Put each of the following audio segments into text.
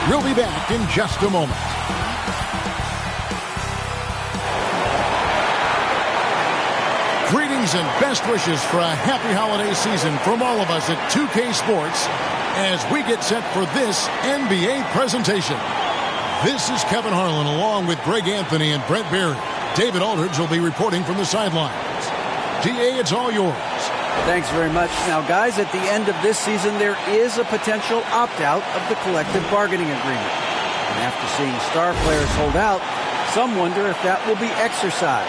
We'll be back in just a moment. Greetings and best wishes for a happy holiday season from all of us at 2K Sports as we get set for this NBA presentation. This is Kevin Harlan along with Greg Anthony and Brent Barry. David Aldridge will be reporting from the sidelines. DA, it's all yours. Thanks very much. Now, guys, at the end of this season, there is a potential opt-out of the collective bargaining agreement. And after seeing star players hold out, some wonder if that will be exercised.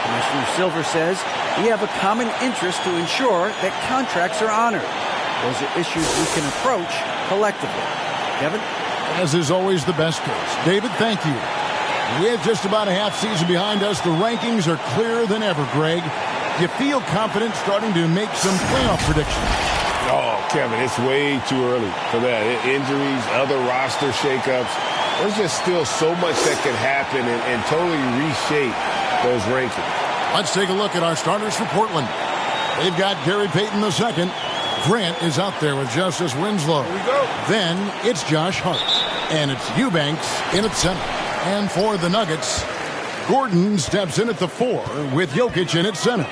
Commissioner Silver says we have a common interest to ensure that contracts are honored. Those are issues we can approach collectively. Kevin? As is always the best case. David, thank you. With just about a half season behind us, the rankings are clearer than ever, Greg. Do you feel confident starting to make some playoff predictions? Oh, Kevin, it's way too early for that. Injuries, other roster shakeups. There's just still so much that could happen and totally reshape those rankings. Let's take a look at our starters for Portland. They've got Gary Payton II. Grant is out there with Justice Winslow. Here we go. Then it's Josh Hart. And it's Eubanks in at center. And for the Nuggets, Gordon steps in at the 4 with Jokic in at center.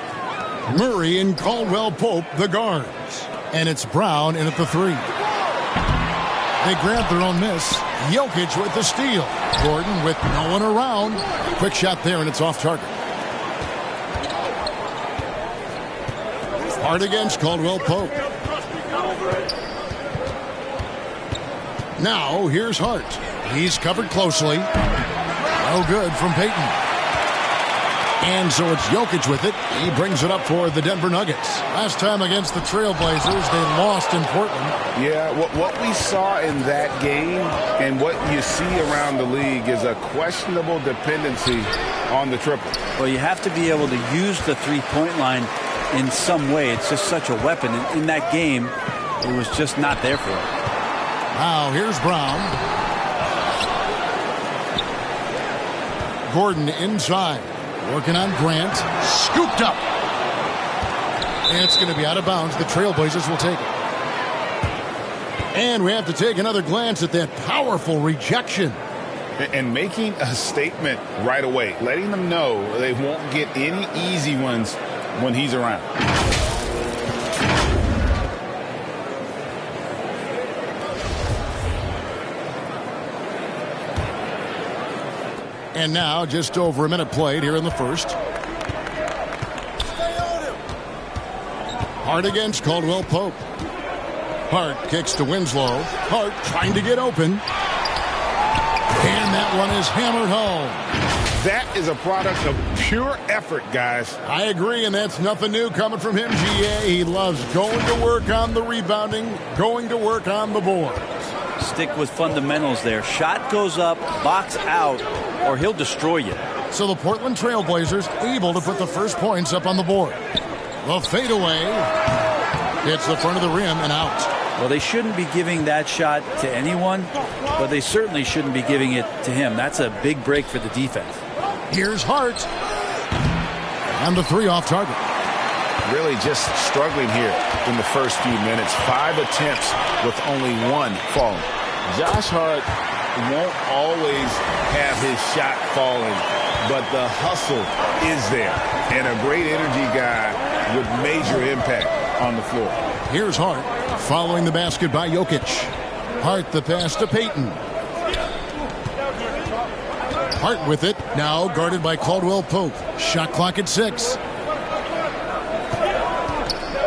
Murray and Caldwell Pope, the guards. And it's Brown in at the 3. They grant their own miss. Jokic with the steal. Gordon with no one around. Quick shot there, and it's off target. Hard against Caldwell Pope. Now, here's Hart. He's covered closely. No good from Payton. And so it's Jokic with it. He brings it up for the Denver Nuggets. Last time against the Trailblazers, they lost in Portland. Yeah, what we saw in that game and what you see around the league is a questionable dependency on the triple. Well, you have to be able to use the three-point line in some way. It's just such a weapon. In that game, it was just not there for him. Now, here's Brown. Gordon inside. Working on Grant. Scooped up. And it's going to be out of bounds. The Trailblazers will take it. And we have to take another glance at that powerful rejection. And making a statement right away. Letting them know they won't get any easy ones when he's around. And now, just over a minute played here in the first. Hart against Caldwell Pope. Hart kicks to Winslow. Hart trying to get open. And that one is hammered home. That is a product of pure effort, guys. I agree, and that's nothing new coming from him, GA. He loves going to work on the rebounding, going to work on the boards. Stick with fundamentals there. Shot goes up, box out, or he'll destroy you. So the Portland Trailblazers able to put the first points up on the board. The fadeaway hits the front of the rim and out. Well, they shouldn't be giving that shot to anyone, but they certainly shouldn't be giving it to him. That's a big break for the defense. Here's Hart. And the 3 off target. Really just struggling here in the first few minutes. 5 attempts with only 1 falling. Josh Hart won't always have his shot falling, but the hustle is there. And a great energy guy with major impact on the floor. Here's Hart following the basket by Jokic. Hart the pass to Payton. Hart with it, now guarded by Caldwell Pope. Shot clock at 6.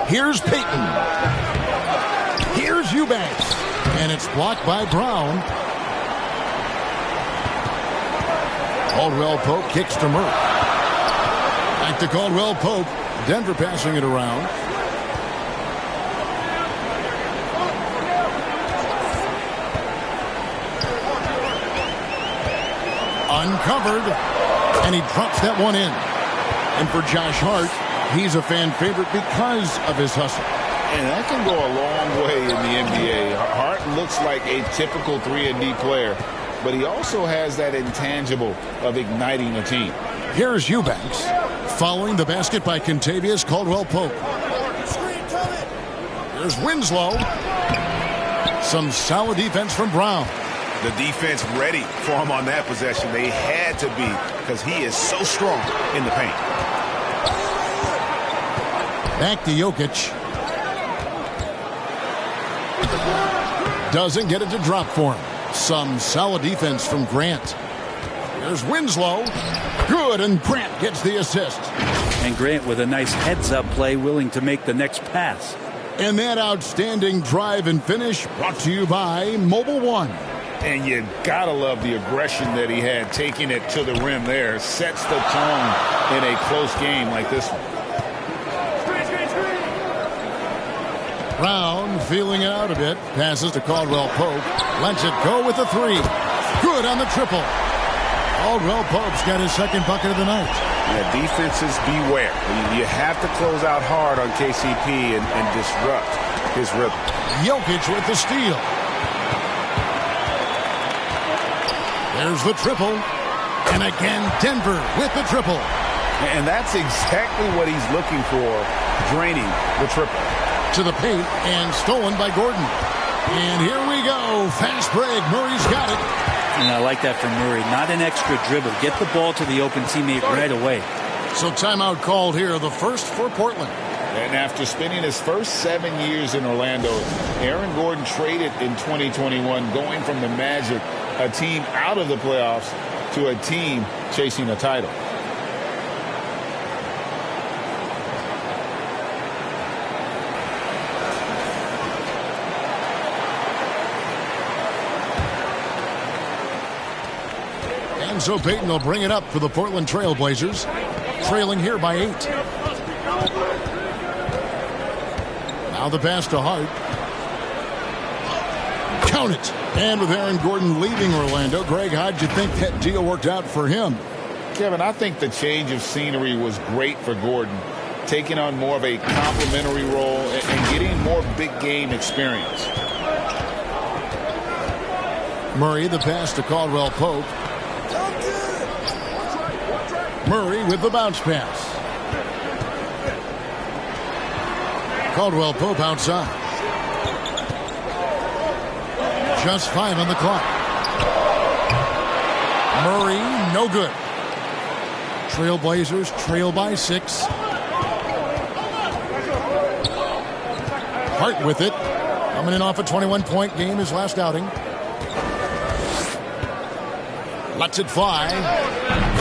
Here's Payton. Here's Eubanks. And it's blocked by Brown. Caldwell Pope kicks to Murray. Back to Caldwell Pope. Denver passing it around. Uncovered. And he drops that one in. And for Josh Hart, he's a fan favorite because of his hustle. And that can go a long way in the NBA. Hart looks like a typical 3-and-D player, but he also has that intangible of igniting a team. Here's Eubanks following the basket by Kentavious Caldwell-Pope. Here's Winslow. Some solid defense from Brown. The defense ready for him on that possession. They had to be, because he is so strong in the paint. Back to Jokic. Doesn't get it to drop for him. Some solid defense from Grant. Here's Winslow. Good, and Grant gets the assist. And Grant with a nice heads-up play, willing to make the next pass. And that outstanding drive and finish brought to you by Mobile One. And you gotta love the aggression that he had, taking it to the rim there. Sets the tone in a close game like this one. Brown feeling it out a bit. Passes to Caldwell Pope. Lets it go with the three. Good on the triple. Caldwell Pope's got his second bucket of the night. Yeah, defenses beware. You have to close out hard on KCP and disrupt his rhythm. Jokic with the steal. There's the triple. And again, Denver with the triple. And that's exactly what he's looking for, draining the triple. To the paint and stolen by Gordon. And here we go. Fast break. Murray's got it. And I like that from Murray. Not an extra dribble. Get the ball to the open teammate right away. So timeout called here. The first for Portland. And after spending his first 7 years in Orlando, Aaron Gordon traded in 2021, going from the Magic, a team out of the playoffs, to a team chasing a title. And so Payton will bring it up for the Portland Trailblazers, trailing here by 8. Now the pass to Hart. Count it. And with Aaron Gordon leaving Orlando, Greg, how'd you think that deal worked out for him? Kevin, I think the change of scenery was great for Gordon, taking on more of a complimentary role and getting more big game experience. Murray, the pass to Caldwell Pope. Murray with the bounce pass. Caldwell Pope outside. Just 5 on the clock. Murray, no good. Trailblazers trail by 6. Hart with it. Coming in off a 21-point game his last outing. Lets it fly.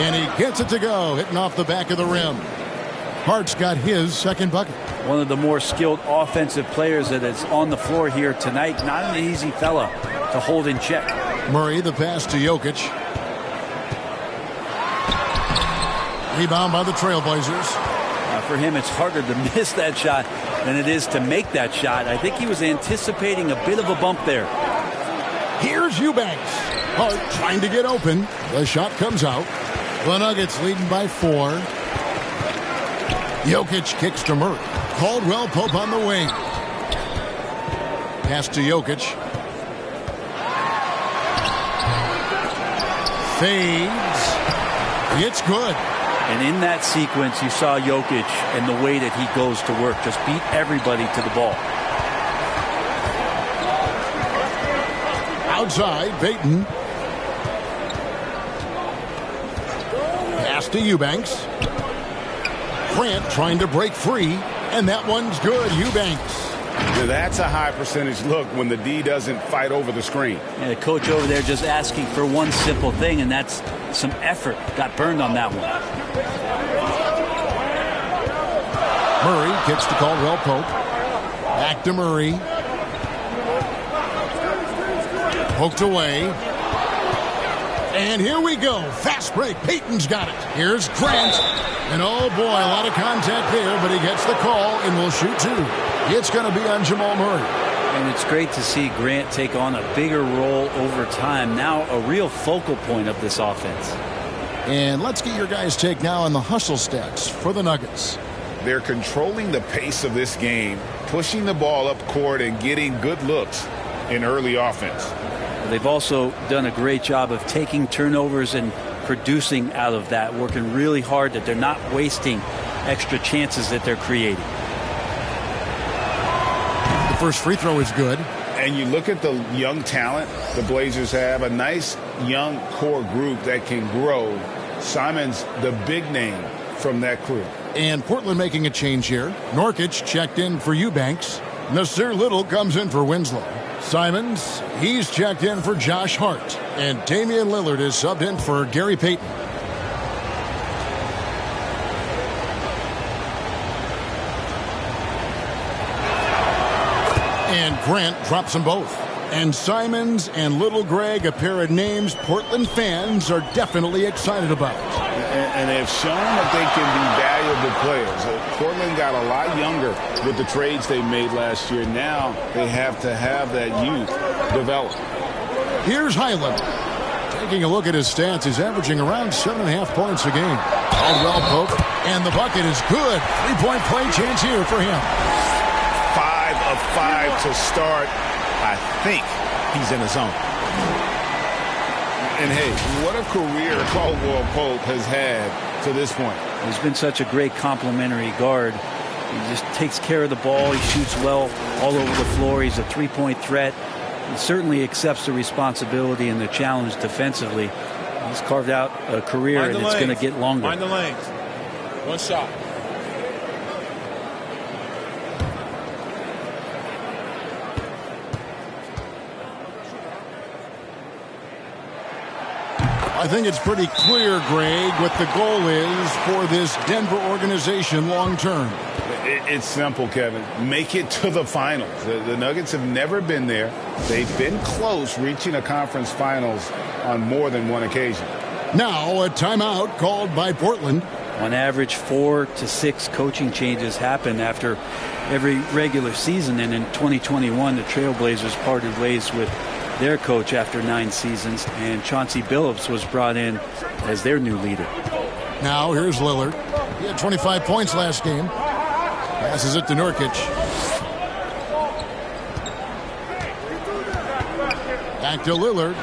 And he gets it to go, hitting off the back of the rim. Hart's got his second bucket. One of the more skilled offensive players that is on the floor here tonight. Not an easy fella to hold in check. Murray, the pass to Jokic. Rebound by the Trailblazers. For him, it's harder to miss that shot than it is to make that shot. I think he was anticipating a bit of a bump there. Here's Eubanks. Hart trying to get open. The shot comes out. The Nuggets leading by 4. Jokic kicks to Murray. Caldwell Pope on the wing. Pass to Jokic. Fades. It's good. And in that sequence, you saw Jokic and the way that he goes to work. Just beat everybody to the ball. Outside, Payton. Pass to Eubanks. Grant trying to break free, and that one's good. Eubanks. Yeah, that's a high percentage look when the D doesn't fight over the screen. Yeah, the coach over there just asking for one simple thing, and that's some effort. Got burned on that one. Murray gets to Caldwell Pope. Back to Murray. Poked away. And here we go. Fast break. Payton's got it. Here's Grant. And oh boy, a lot of contact there, but he gets the call and will shoot 2. It's going to be on Jamal Murray. And it's great to see Grant take on a bigger role over time. Now a real focal point of this offense. And let's get your guys' take now on the hustle stats for the Nuggets. They're controlling the pace of this game, pushing the ball up court and getting good looks in early offense. They've also done a great job of taking turnovers and producing out of that, working really hard that they're not wasting extra chances that they're creating. The first free throw is good. And you look at the young talent the Blazers have, a nice young core group that can grow. Simon's the big name from that crew. And Portland making a change here. Nurkic checked in for Eubanks. Nasir Little comes in for Winslow. Simons, he's checked in for Josh Hart. And Damian Lillard is subbed in for Gary Payton. And Grant drops them both. And Simons and Little Greg, a pair of names Portland fans are definitely excited about. And they've shown that they can be valuable players. Portland got a lot younger with the trades they made last year. Now they have to have that youth develop. Here's Highland. Taking a look at his stats, he's averaging around 7.5 points a game. Caldwell Pope, and the bucket is good. 3-point play chance here for him. 5 of 5 to start. I think he's in the zone. And hey, what a career Caldwell Pope has had to this point. He's been such a great complementary guard. He just takes care of the ball. He shoots well all over the floor. He's a three-point threat. He certainly accepts the responsibility and the challenge defensively. He's carved out a career, and it's going to get longer. Mind the lanes. One shot. I think it's pretty clear, Greg, what the goal is for this Denver organization long term. It's simple, Kevin. Make it to the finals. The Nuggets have never been there. They've been close reaching a conference finals on more than one occasion. Now a timeout called by Portland. On average, 4 to 6 coaching changes happen after every regular season. And in 2021, the Trailblazers parted ways with their coach after 9 seasons, and Chauncey Billups was brought in as their new leader. Now here's Lillard. He had 25 points last game. Passes it to Nurkic. Back to Lillard.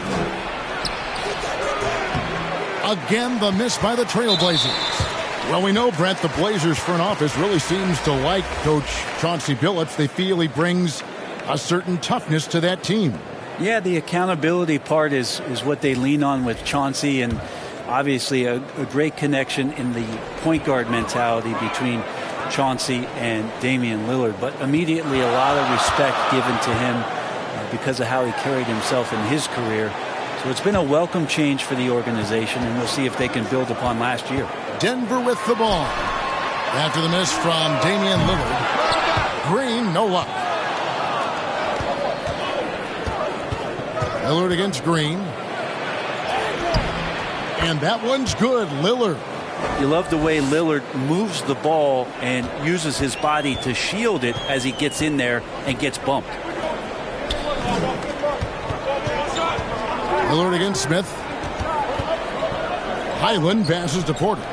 Again, the miss by the Trailblazers. Well, we know, Brent, the Blazers front office really seems to like Coach Chauncey Billups. They feel he brings a certain toughness to that team. Yeah, the accountability part is what they lean on with Chauncey, and obviously a great connection in the point guard mentality between Chauncey and Damian Lillard. But immediately a lot of respect given to him because of how he carried himself in his career. So it's been a welcome change for the organization, and we'll see if they can build upon last year. Denver with the ball. After the miss from Damian Lillard. Green, no luck. Lillard against Green. And that one's good. Lillard. You love the way Lillard moves the ball and uses his body to shield it as he gets in there and gets bumped. Lillard against Smith. Highland passes to Porter.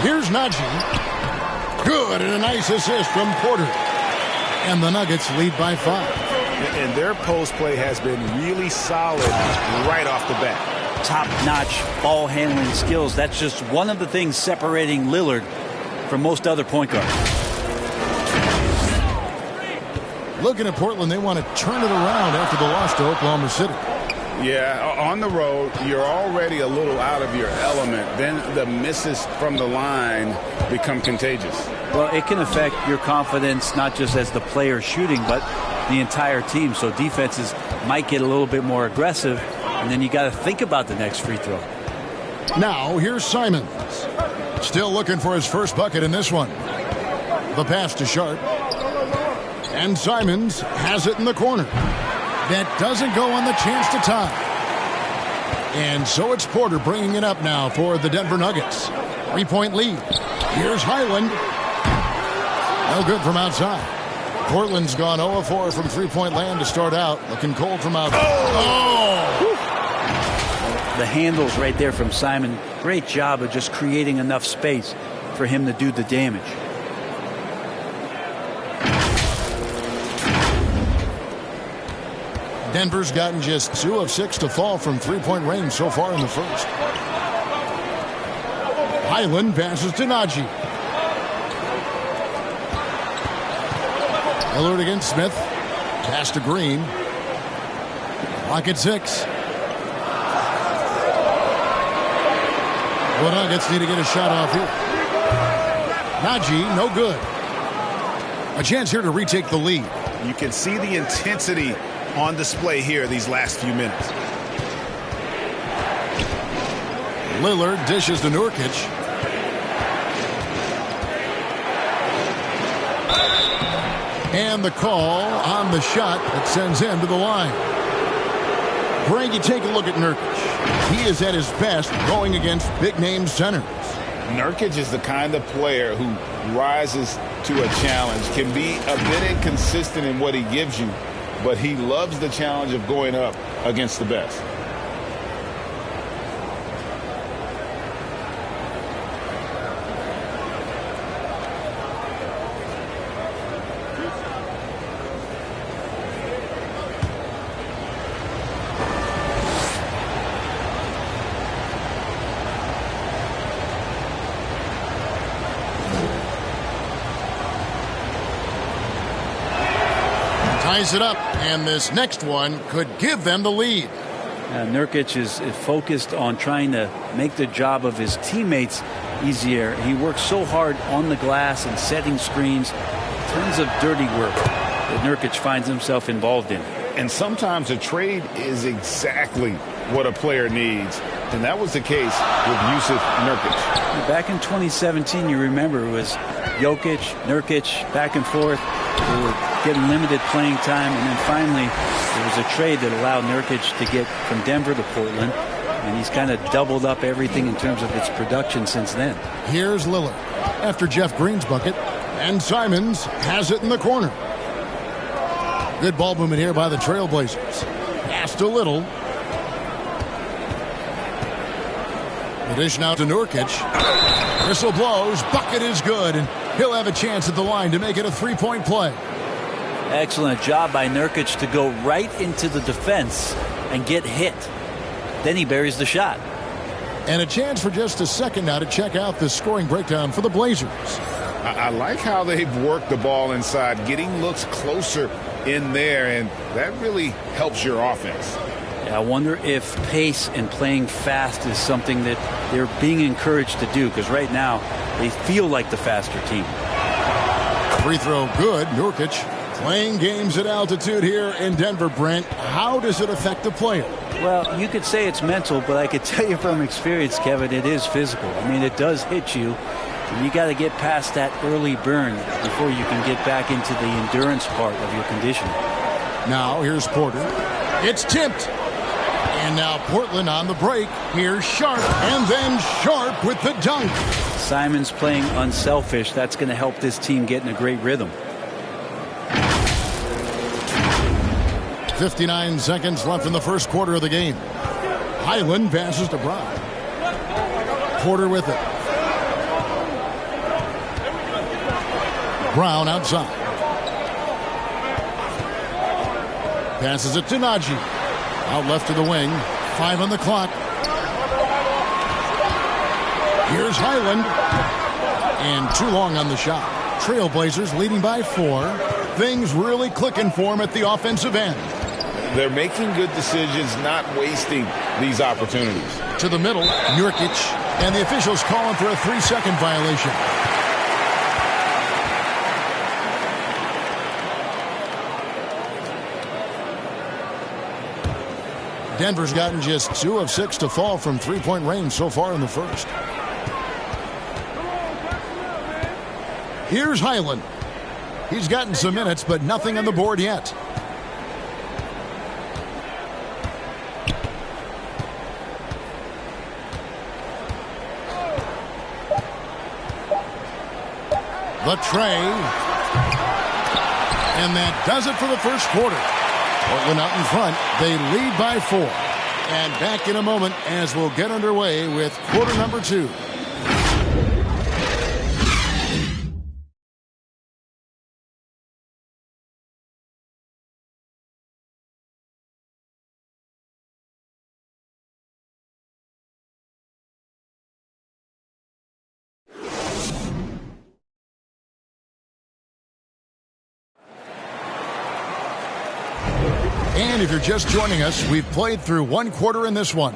Here's Najee. Good, and a nice assist from Porter. And the Nuggets lead by 5. And their post play has been really solid right off the bat. Top-notch ball handling skills. That's just one of the things separating Lillard from most other point guards. Looking at Portland, they want to turn it around after the loss to Oklahoma City. Yeah, on the road, you're already a little out of your element. Then the misses from the line become contagious. Well, it can affect your confidence, not just as the player shooting, but the entire team. So defenses might get a little bit more aggressive, and then you got to think about the next free throw. Now, here's Simons. Still looking for his first bucket in this one. The pass to Sharp. And Simons has it in the corner. That doesn't go on the chance to tie. And so it's Porter bringing it up now for the Denver Nuggets. 3-point lead. Here's Highland. No good from outside. Portland's gone 0-4 from three-point land to start out. Looking cold from outside. The handles right there from Simon. Great job of just creating enough space for him to do the damage. Denver's gotten just 2 of 6 to fall from three-point range so far in the first. Highland passes to Najee. Lillard against Smith. Pass to Green. Clock at 6. The Nuggets need to get a shot off here. Najee, no good. A chance here to retake the lead. You can see the intensity on display here these last few minutes. Lillard dishes to Nurkic. And the call on the shot that sends him to the line. Greg, you take a look at Nurkic. He is at his best going against big-name centers. Nurkic is the kind of player who rises to a challenge, can be a bit inconsistent in what he gives you, but he loves the challenge of going up against the best. Ties it up, and this next one could give them the lead. Nurkic is focused on trying to make the job of his teammates easier. He works so hard on the glass and setting screens. Tons of dirty work that Nurkic finds himself involved in. And sometimes a trade is exactly what a player needs. And that was the case with Yusuf Nurkic. Back in 2017, you remember, it was Jokic, Nurkic, back and forth. They were getting limited playing time, and then finally there was a trade that allowed Nurkic to get from Denver to Portland, and he's kind of doubled up everything in terms of its production since then. Here's Lillard after Jeff Green's bucket, and Simons has it in the corner. Good ball movement here by the Trailblazers. Passed a little. The dish now to Nurkic. Whistle blows. Bucket is good, and he'll have a chance at the line to make it a three-point play. Excellent job by Nurkic to go right into the defense and get hit. Then he buries the shot. And a chance for just a second now to check out the scoring breakdown for the Blazers. I like how they've worked the ball inside, getting looks closer in there, and that really helps your offense. I wonder if pace and playing fast is something that they're being encouraged to do, because right now they feel like the faster team. Free throw good. Nurkic playing games at altitude here in Denver, Brent. How does it affect the player? Well, you could say it's mental, but I could tell you from experience, Kevin, it is physical. I mean, it does hit you, and you got to get past that early burn before you can get back into the endurance part of your conditioning. Now, here's Porter. It's tipped. And now Portland on the break. Here's Sharp, and then Sharp with the dunk. Simons playing unselfish. That's going to help this team get in a great rhythm. 59 seconds left in the first quarter of the game. Highland passes to Brown. Porter with it. Brown outside. Passes it to Najee. Out left to the wing. 5 on the clock. Here's Highland. And too long on the shot. Trailblazers leading by 4. Things really clicking for them at the offensive end. They're making good decisions, not wasting these opportunities. To the middle, Nurkic, and the officials calling for a 3-second violation. Denver's gotten just 2 of 6 to fall from three-point range so far in the first. Here's Highland. He's gotten some minutes, but nothing on the board yet. The tray. And that does it for the first quarter. Portland out in front. They lead by 4. And back in a moment as we'll get underway with quarter number 2. And if you're just joining us, we've played through one quarter in this one.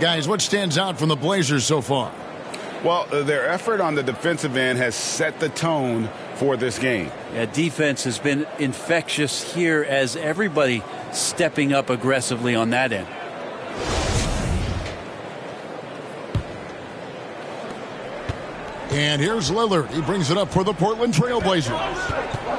Guys, what stands out from the Blazers so far? Well, their effort on the defensive end has set the tone for this game. Yeah, defense has been infectious here as everybody stepping up aggressively on that end. And here's Lillard. He brings it up for the Portland Trailblazers.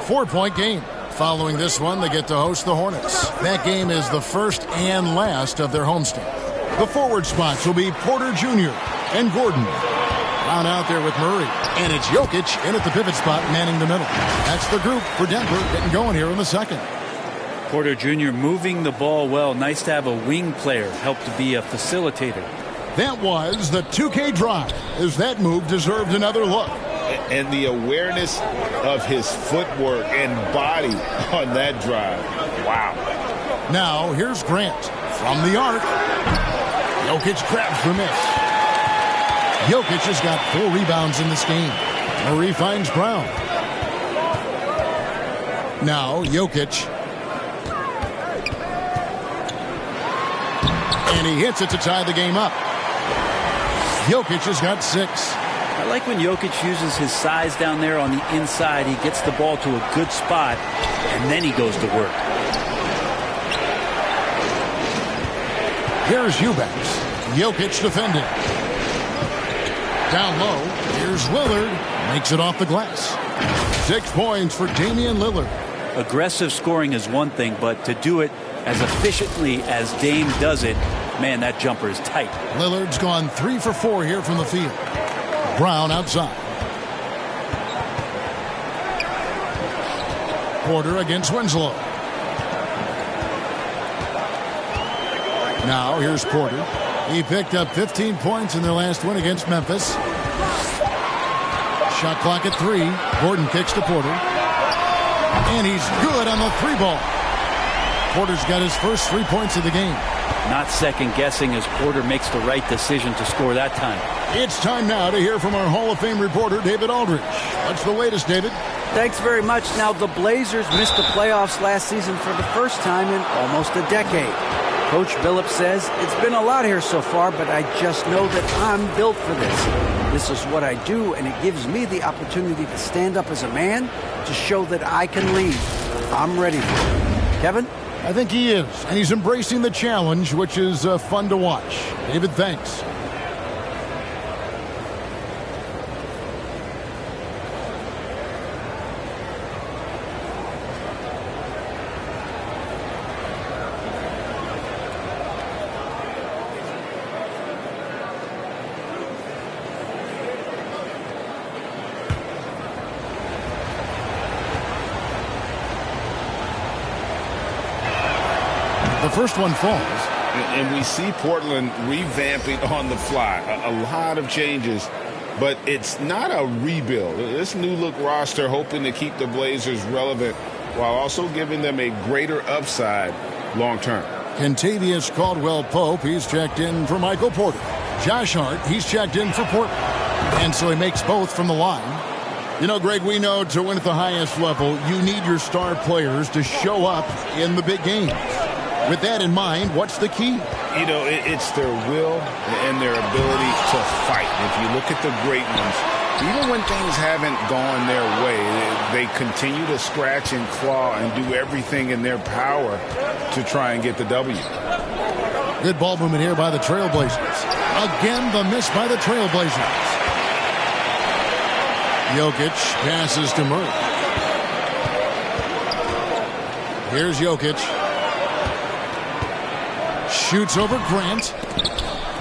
4-point game. Following this one, they get to host the Hornets. That game is the first and last of their homestand. The forward spots will be Porter Jr. and Gordon. Brown out there with Murray. And it's Jokic in at the pivot spot, manning the middle. That's the group for Denver getting going here in the second. Porter Jr. moving the ball well. Nice to have a wing player help to be a facilitator. That was the 2K drive, as that move deserved another look. And the awareness of his footwork and body on that drive. Wow. Now, here's Grant from the arc. Jokic grabs the miss. Jokic has got 4 rebounds in this game. Murray finds Brown. Now, Jokic. And he hits it to tie the game up. Jokic has got 6. I like when Jokic uses his size down there on the inside. He gets the ball to a good spot, and then he goes to work. Here's Eubanks. Jokic defending. Down low, here's Lillard. Makes it off the glass. 6 points for Damian Lillard. Aggressive scoring is one thing, but to do it as efficiently as Dame does it, man, that jumper is tight. Lillard's gone 3 for 4 here from the field. Brown outside. Porter against Winslow. Now here's Porter. He picked up 15 points in their last win against Memphis. Shot clock at 3. Gordon kicks to Porter. And he's good on the 3-ball. Porter's got his first 3 points of the game. Not second guessing as Porter makes the right decision to score that time. It's time now to hear from our Hall of Fame reporter, David Aldridge. What's the latest, David? Thanks very much. Now, the Blazers missed the playoffs last season for the first time in almost a decade. Coach Billups says, it's been a lot here so far, but I just know that I'm built for this. This is what I do, and it gives me the opportunity to stand up as a man to show that I can lead. I'm ready for it. Kevin? I think he is, and he's embracing the challenge, which is fun to watch. David, thanks. The first one falls. And we see Portland revamping on the fly. A lot of changes, but it's not a rebuild. This new look roster hoping to keep the Blazers relevant while also giving them a greater upside long term. Kentavious Caldwell-Pope, he's checked in for Michael Porter. Josh Hart, he's checked in for Portland. And so he makes both from the line. You know, Greg, we know to win at the highest level, you need your star players to show up in the big games. With that in mind, what's the key? You know, it's their will and their ability to fight. If you look at the great ones, even when things haven't gone their way, they continue to scratch and claw and do everything in their power to try and get the W. Good ball movement here by the Trailblazers. Again, the miss by the Trailblazers. Jokic passes to Murray. Here's Jokic. Shoots over Grant.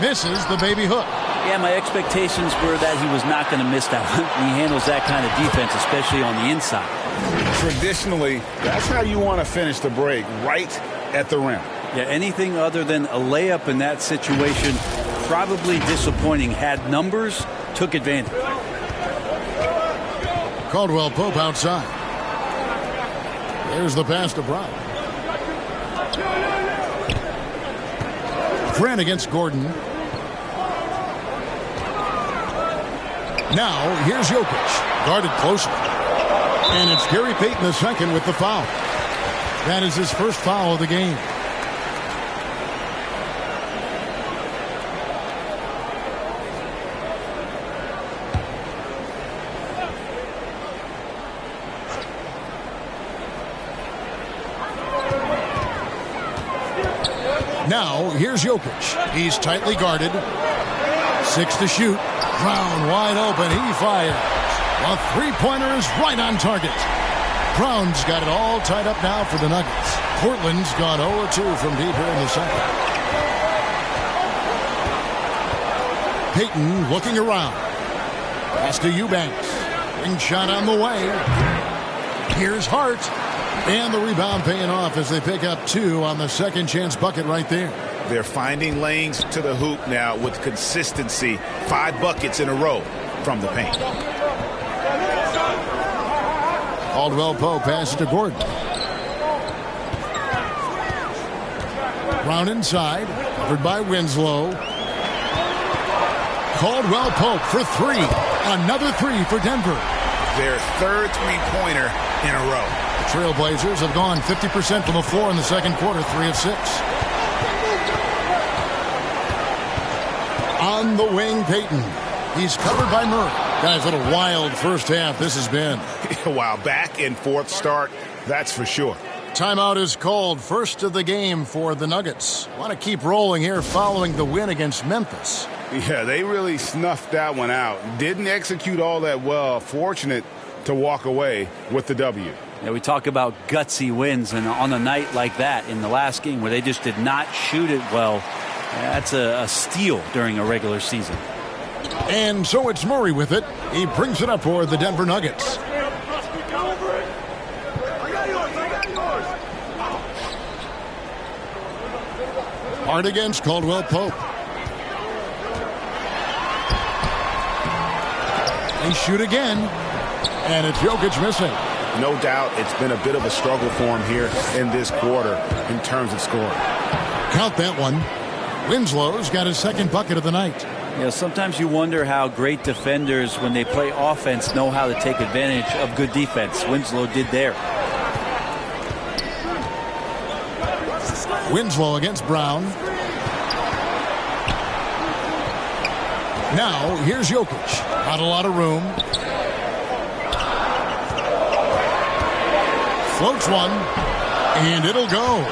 Misses the baby hook. Yeah, my expectations were that he was not going to miss that one. He handles that kind of defense, especially on the inside. Traditionally, that's how you want to finish the break, right at the rim. Yeah, anything other than a layup in that situation, probably disappointing. Had numbers, took advantage. Caldwell-Pope outside. There's the pass to Brown. Grant against Gordon. Now, here's Jokic. Guarded closely. And it's Gary Payton II with the foul. That is his first foul of the game. Now, here's Jokic. He's tightly guarded. 6 to shoot. Brown wide open. He fires. A three-pointer is right on target. Brown's got it all tied up now for the Nuggets. Portland's gone 0-2 from deep here in the second. Payton looking around. Pass to Eubanks. Ring shot on the way. Here's Hart. And the rebound paying off as they pick up 2 on the second chance bucket right there. They're finding lanes to the hoop now with consistency. 5 buckets in a row from the paint. Caldwell Pope passes to Gordon. Brown inside, covered by Winslow. Caldwell Pope for 3. Another 3 for Denver. Their third three-pointer in a row. The Trailblazers have gone 50% from the floor in the second quarter, 3 of 6. On the wing, Payton. He's covered by Murray. Guys, what a wild first half this has been. Wow, back and forth start, that's for sure. Timeout is called. First of the game for the Nuggets. Want to keep rolling here following the win against Memphis. Yeah, they really snuffed that one out. Didn't execute all that well. Fortunate to walk away with the W. Yeah, we talk about gutsy wins, and on a night like that in the last game where they just did not shoot it well, that's a steal during a regular season. And so it's Murray with it. He brings it up for the Denver Nuggets. Hard against Caldwell Pope. They shoot again. And it's Jokic missing. No doubt it's been a bit of a struggle for him here in this quarter in terms of scoring. Count that one. Winslow's got his second bucket of the night. Yeah, sometimes you wonder how great defenders, when they play offense, know how to take advantage of good defense. Winslow did there. Winslow against Brown. Now, here's Jokic. Not a lot of room. Floats one, and it'll go.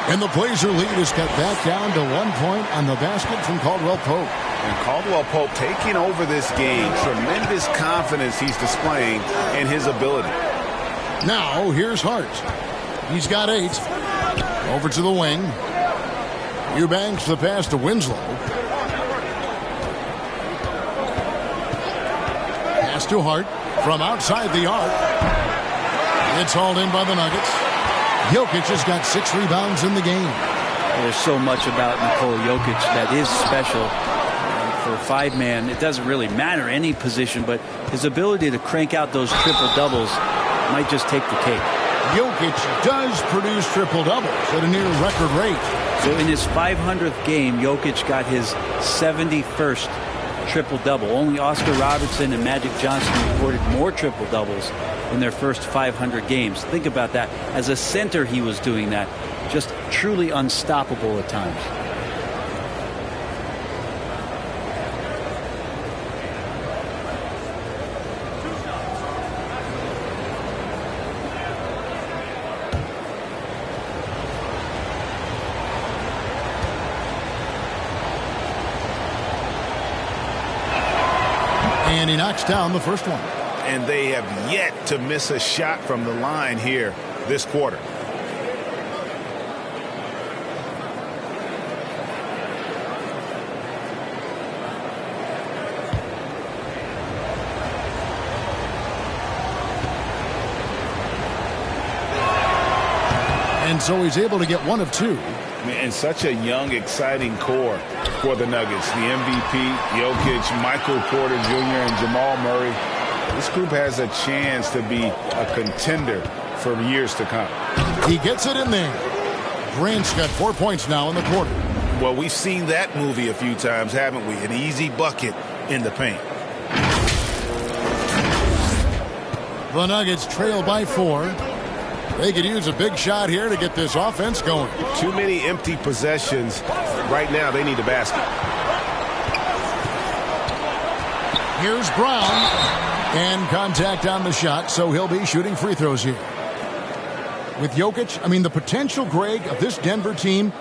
And the Blazer lead is cut back down to 1 point on the basket from Caldwell Pope. And Caldwell Pope taking over this game. Tremendous confidence he's displaying in his ability. Now, here's Hart. He's got 8. Over to the wing. Eubanks the pass to Winslow. Pass to Hart from outside the arc. It's hauled in by the Nuggets. Jokic has got 6 rebounds in the game. There's so much about Nikola Jokic that is special. For a 5-man, it doesn't really matter any position, but his ability to crank out those triple-doubles might just take the cake. Jokic does produce triple-doubles at a near record rate. So in his 500th game, Jokic got his 71st triple-double. Only Oscar Robertson and Magic Johnson recorded more triple-doubles in their first 500 games. Think about that. As a center, he was doing that. Just truly unstoppable at times. And he knocks down the first one. And they have yet to miss a shot from the line here this quarter. And so he's able to get 1 of 2. And such a young, exciting core for the Nuggets. The MVP, Jokic, Michael Porter Jr., and Jamal Murray. This group has a chance to be a contender for years to come. He gets it in there. Grant's got 4 points now in the quarter. Well, we've seen that movie a few times, haven't we? An easy bucket in the paint. The Nuggets trail by 4. They could use a big shot here to get this offense going. Too many empty possessions. Right now, they need a basket. Here's Brown. And contact on the shot, so he'll be shooting free throws here. With Jokic, the potential, Greg, of this Denver team,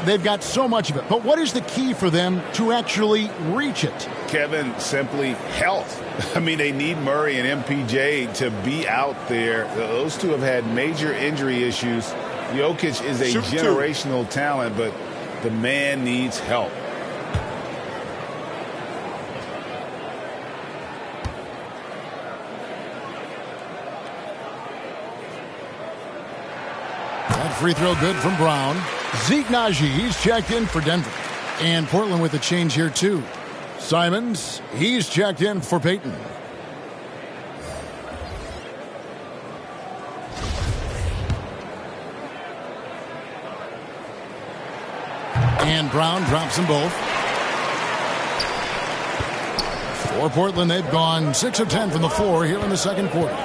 they've got so much of it. But what is the key for them to actually reach it? Kevin, simply health. I mean, they need Murray and MPJ to be out there. Those two have had major injury issues. Jokic is a generational talent, but the man needs help. That free throw good from Brown. Zeke Naji, he's checked in for Denver. And Portland with a change here, too. Simons, he's checked in for Peyton. And Brown drops them both. For Portland, they've gone 6 of 10 from the floor here in the second quarter.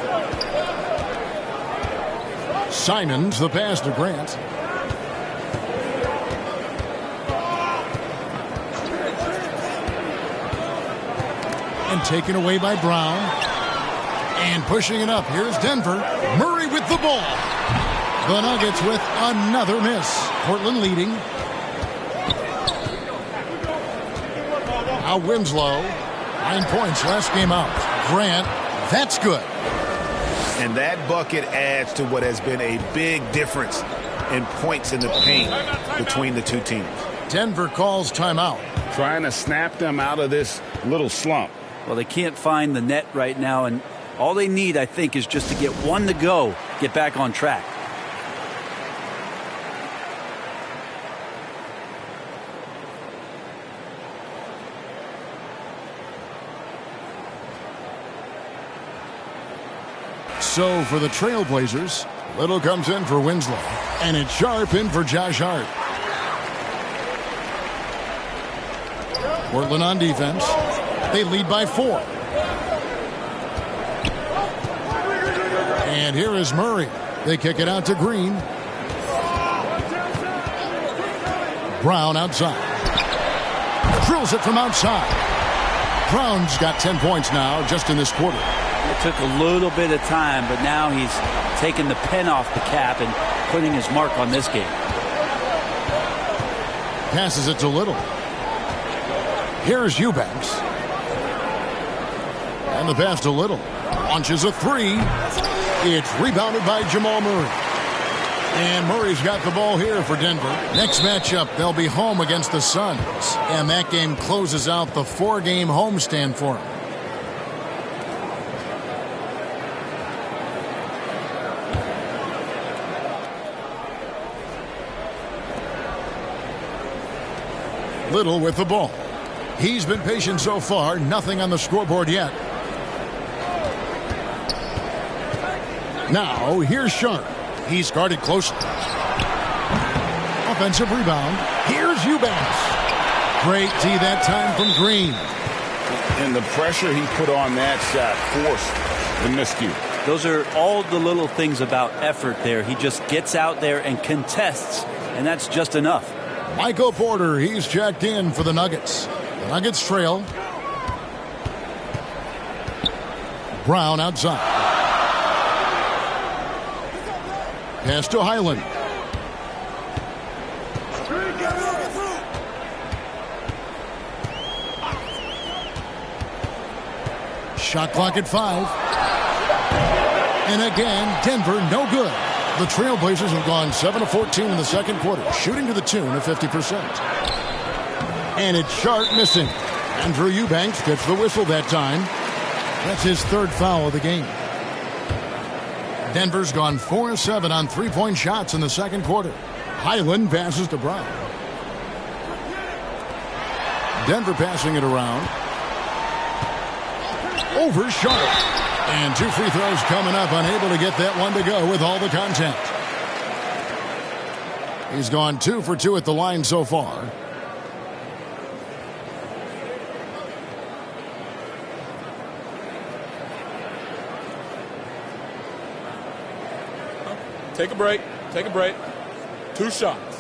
Simons, the pass to Grant. And taken away by Brown. And pushing it up. Here's Denver. Murray with the ball. The Nuggets with another miss. Portland leading. Now Winslow. 9 points last game out. Grant. That's good. And that bucket adds to what has been a big difference in points in the paint between the two teams. Denver calls timeout. Trying to snap them out of this little slump. Well, they can't find the net right now, and all they need, I think, is just to get one to go, get back on track. So for the Trailblazers, Little comes in for Winslow, and it's Sharp in for Josh Hart. Portland on defense. They lead by 4. And here is Murray. They kick it out to Green. Brown outside. Drills it from outside. Brown's got 10 points now just in this quarter. It took a little bit of time, but now he's taking the pen off the cap and putting his mark on this game. Passes it to Little. Here's Eubanks. And the pass to Little. Launches a 3. It's rebounded by Jamal Murray. And Murray's got the ball here for Denver. Next matchup, they'll be home against the Suns. And that game closes out the 4-game homestand for them. Little with the ball. He's been patient so far. Nothing on the scoreboard yet. Now, here's Sharp. He's guarded closely. Offensive rebound. Here's Eubanks. Great D that time from Green. And the pressure he put on that shot forced the miscue. Those are all the little things about effort there. He just gets out there and contests, and that's just enough. Michael Porter, he's checked in for the Nuggets. The Nuggets trail. Brown outside. Pass to Highland. Shot clock at 5. And again, Denver no good. The Trailblazers have gone 7 of 14 in the second quarter, shooting to the tune of 50%. And it's Sharp missing. Andrew Eubanks gets the whistle that time. That's his 3rd foul of the game. Denver's gone 4 of 7 on 3-point shots in the second quarter. Highland passes to Brown. Denver passing it around. Over Sharp. And 2 free throws coming up, unable to get that one to go with all the contact. He's gone 2 for 2 at the line so far. Take a break. Take a break. 2 shots.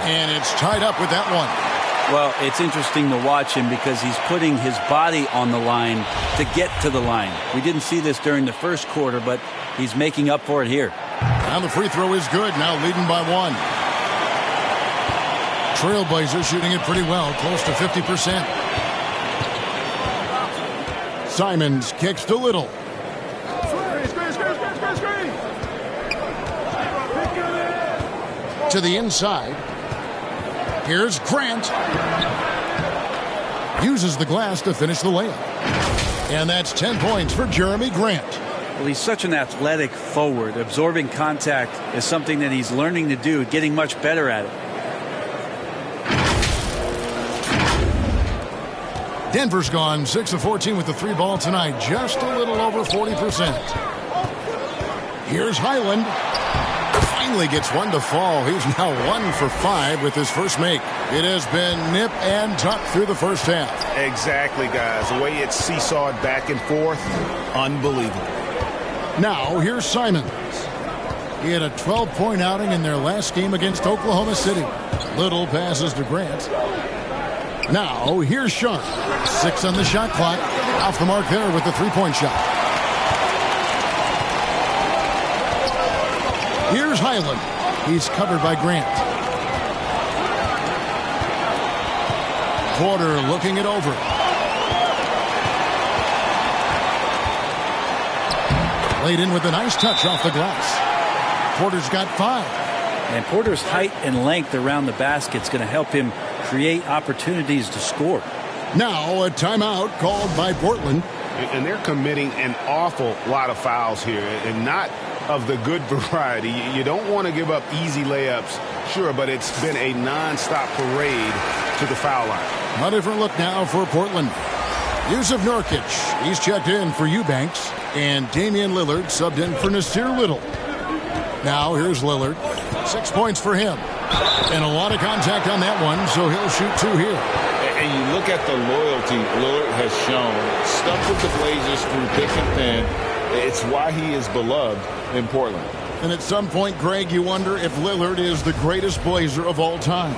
And it's tied up with that one. Well, it's interesting to watch him because he's putting his body on the line to get to the line. We didn't see this during the first quarter, but he's making up for it here. And the free throw is good, now leading by 1. Trailblazers shooting it pretty well, close to 50%. Simons kicks to Little. To the inside. Here's Grant. Uses the glass to finish the layup. And that's 10 points for Jeremy Grant. Well, he's such an athletic forward. Absorbing contact is something that he's learning to do, getting much better at it. Denver's gone 6 of 14 with the 3 ball tonight. Just a little over 40%. Here's Highland. Finally gets one to fall. He's now 1 for 5 with his first make. It has been nip and tuck through the first half. Exactly, guys. The way it's seesawed back and forth, unbelievable. Now here's Simons. He had a 12-point outing in their last game against Oklahoma City. Little passes to Grant. Now here's Sharp. 6 on the shot clock. Off the mark there with the 3-point shot. Here's Highland. He's covered by Grant. Porter looking it over. Laid in with a nice touch off the glass. Porter's got 5. And Porter's height and length around the basket is going to help him create opportunities to score. Now a timeout called by Portland. And they're committing an awful lot of fouls here, and not of the good variety. You don't want to give up easy layups, sure, but it's been a non-stop parade to the foul line. A different look now for Portland. Yusuf Nurkic, he's checked in for Eubanks, and Damian Lillard subbed in for Nasir Little. Now here's Lillard. 6 points for him. And a lot of contact on that one, so he'll shoot 2 here. And you look at the loyalty Lillard has shown. Stuck with the Blazers through thick and thin. It's why he is beloved in Portland. And at some point, Greg, you wonder if Lillard is the greatest Blazer of all time.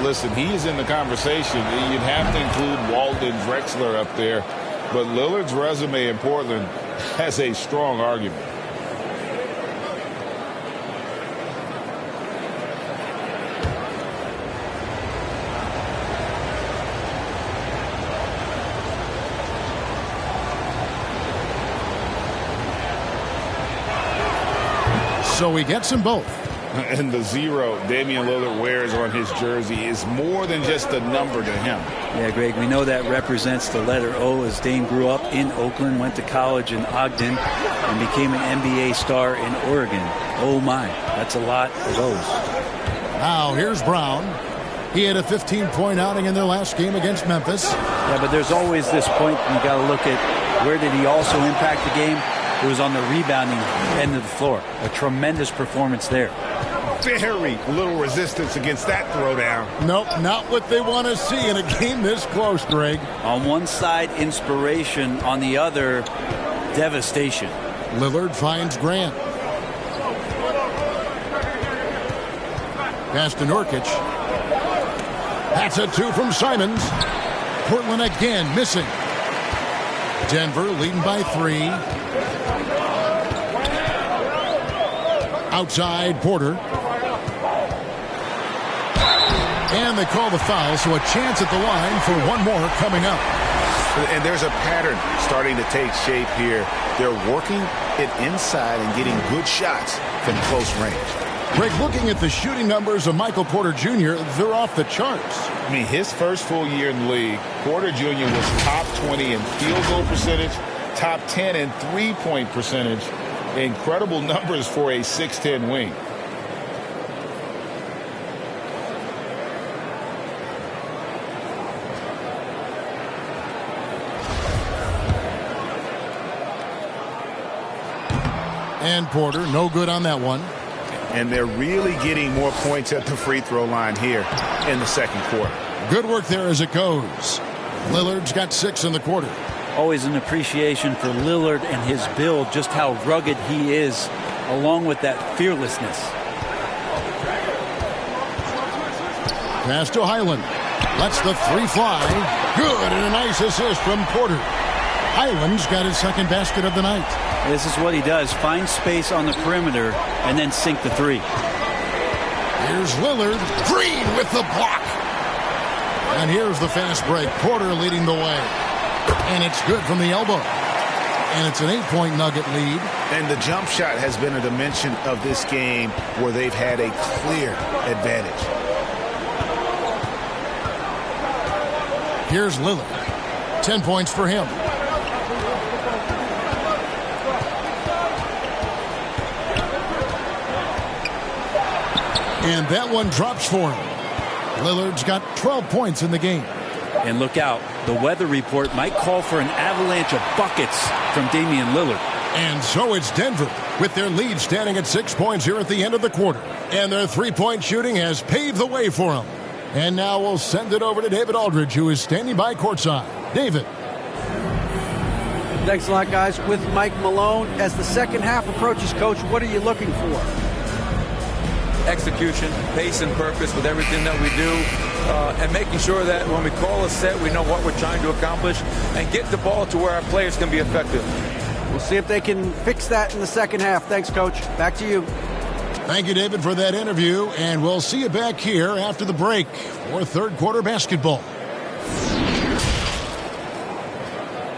Listen, he is in the conversation. You'd have to include Walden Drexler up there. But Lillard's resume in Portland has a strong argument. So he gets them both. And the 0 Damian Lillard wears on his jersey is more than just a number to him. Yeah, Greg, we know that represents the letter O, as Dame grew up in Oakland, went to college in Ogden, and became an NBA star in Oregon. Oh, my. That's a lot of O's. Now here's Brown. He had a 15-point outing in their last game against Memphis. Yeah, but there's always this point you got to look at where did he also impact the game. It was on the rebounding end of the floor. A tremendous performance there. Very little resistance against that throwdown. Nope, not what they want to see in a game this close, Greg. On one side, inspiration. On the other, devastation. Lillard finds Grant. Pass to Nurkic. That's a 2 from Simons. Portland again missing. Denver leading by 3. Outside Porter. And they call the foul, so a chance at the line for one more coming up. And there's a pattern starting to take shape here. They're working it inside and getting good shots from close range. Greg, looking at the shooting numbers of Michael Porter Jr., they're off the charts. I mean, his first full year in the league, Porter Jr. was top 20 in field goal percentage, top 10 in three-point percentage. Incredible numbers for a 6'10 wing. And Porter, no good on that one. And they're really getting more points at the free throw line here in the second quarter. Good work there as it goes. Lillard's got 6 in the quarter. Always an appreciation for Lillard and his build, just how rugged he is, along with that fearlessness. Pass to Highland. Lets the three fly. Good, and a nice assist from Porter. Highland's got his second basket of the night. This is what he does. Find space on the perimeter and then sink the three. Here's Lillard. Green with the block. And here's the fast break. Porter leading the way. And it's good from the elbow. And it's an 8-point Nugget lead. And the jump shot has been a dimension of this game where they've had a clear advantage. Here's Lillard. 10 points for him. And that one drops for him. Lillard's got 12 points in the game. And look out. The weather report might call for an avalanche of buckets from Damian Lillard. And so it's Denver, with their lead standing at 6 points here at the end of the quarter. And their three-point shooting has paved the way for them. And now we'll send it over to David Aldridge, who is standing by courtside. David. Thanks a lot, guys. With Mike Malone, as the second half approaches, Coach, what are you looking for? Execution, pace, and purpose with everything that we do, and making sure that when we call a set, we know what we're trying to accomplish and get the ball to where our players can be effective. We'll see if they can fix that in the second half. Thanks, Coach. Back to you. Thank you, David, for that interview, and we'll see you back here after the break for third quarter basketball.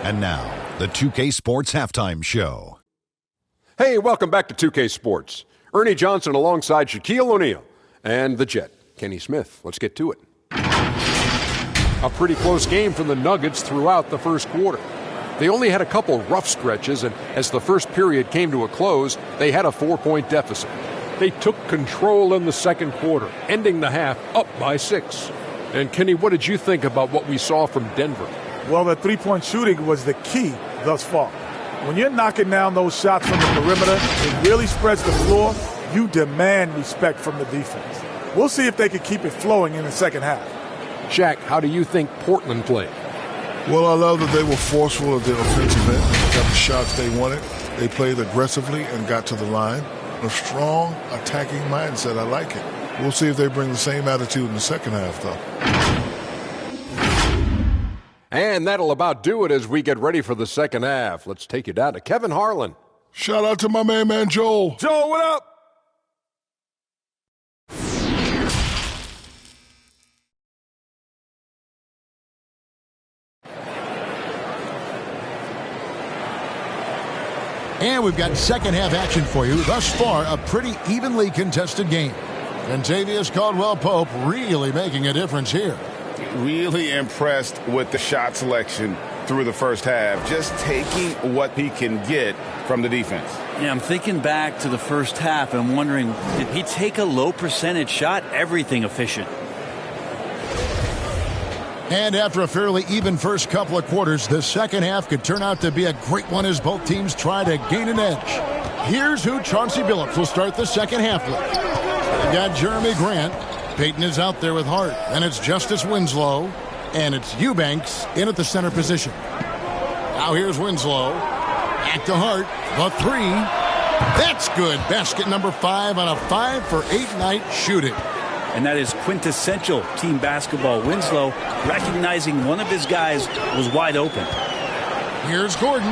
And now, the 2K Sports Halftime Show. Hey, welcome back to 2K Sports. Ernie Johnson alongside Shaquille O'Neal and the Jet, Kenny Smith. Let's get to it. A pretty close game for the Nuggets throughout the first quarter. They only had a couple rough stretches, and as the first period came to a close, they had a 4-point deficit. They took control in the second quarter, ending the half up by 6. And Kenny, what did you think about what we saw from Denver? Well, the three-point shooting was the key thus far. When you're knocking down those shots from the perimeter, it really spreads the floor. You demand respect from the defense. We'll see if they can keep it flowing in the second half. Shaq, how do you think Portland played? Well, I love that they were forceful at their offensive end. They got the shots they wanted. They played aggressively and got to the line. A strong attacking mindset. I like it. We'll see if they bring the same attitude in the second half, though. And that'll about do it as we get ready for the second half. Let's take you down to Kevin Harlan. Shout out to my man Joel. Joel, what up? And we've got second half action for you. Thus far, a pretty evenly contested game. Kentavious Caldwell-Pope really making a difference here. Really impressed with the shot selection through the first half, just taking what he can get from the defense. Yeah, I'm thinking back to the first half and wondering, did he take a low percentage shot? Everything efficient. And after a fairly even first couple of quarters, the second half could turn out to be a great one as both teams try to gain an edge. Here's who Chauncey Billups will start the second half with. They've got Jeremy Grant. Peyton is out there with Hart. And it's Justice Winslow. And it's Eubanks in at the center position. Now here's Winslow. Back to Hart. The three. That's good. Basket number 5 on a 5-for-8 night shooting. And that is quintessential team basketball. Winslow, recognizing one of his guys was wide open. Here's Gordon.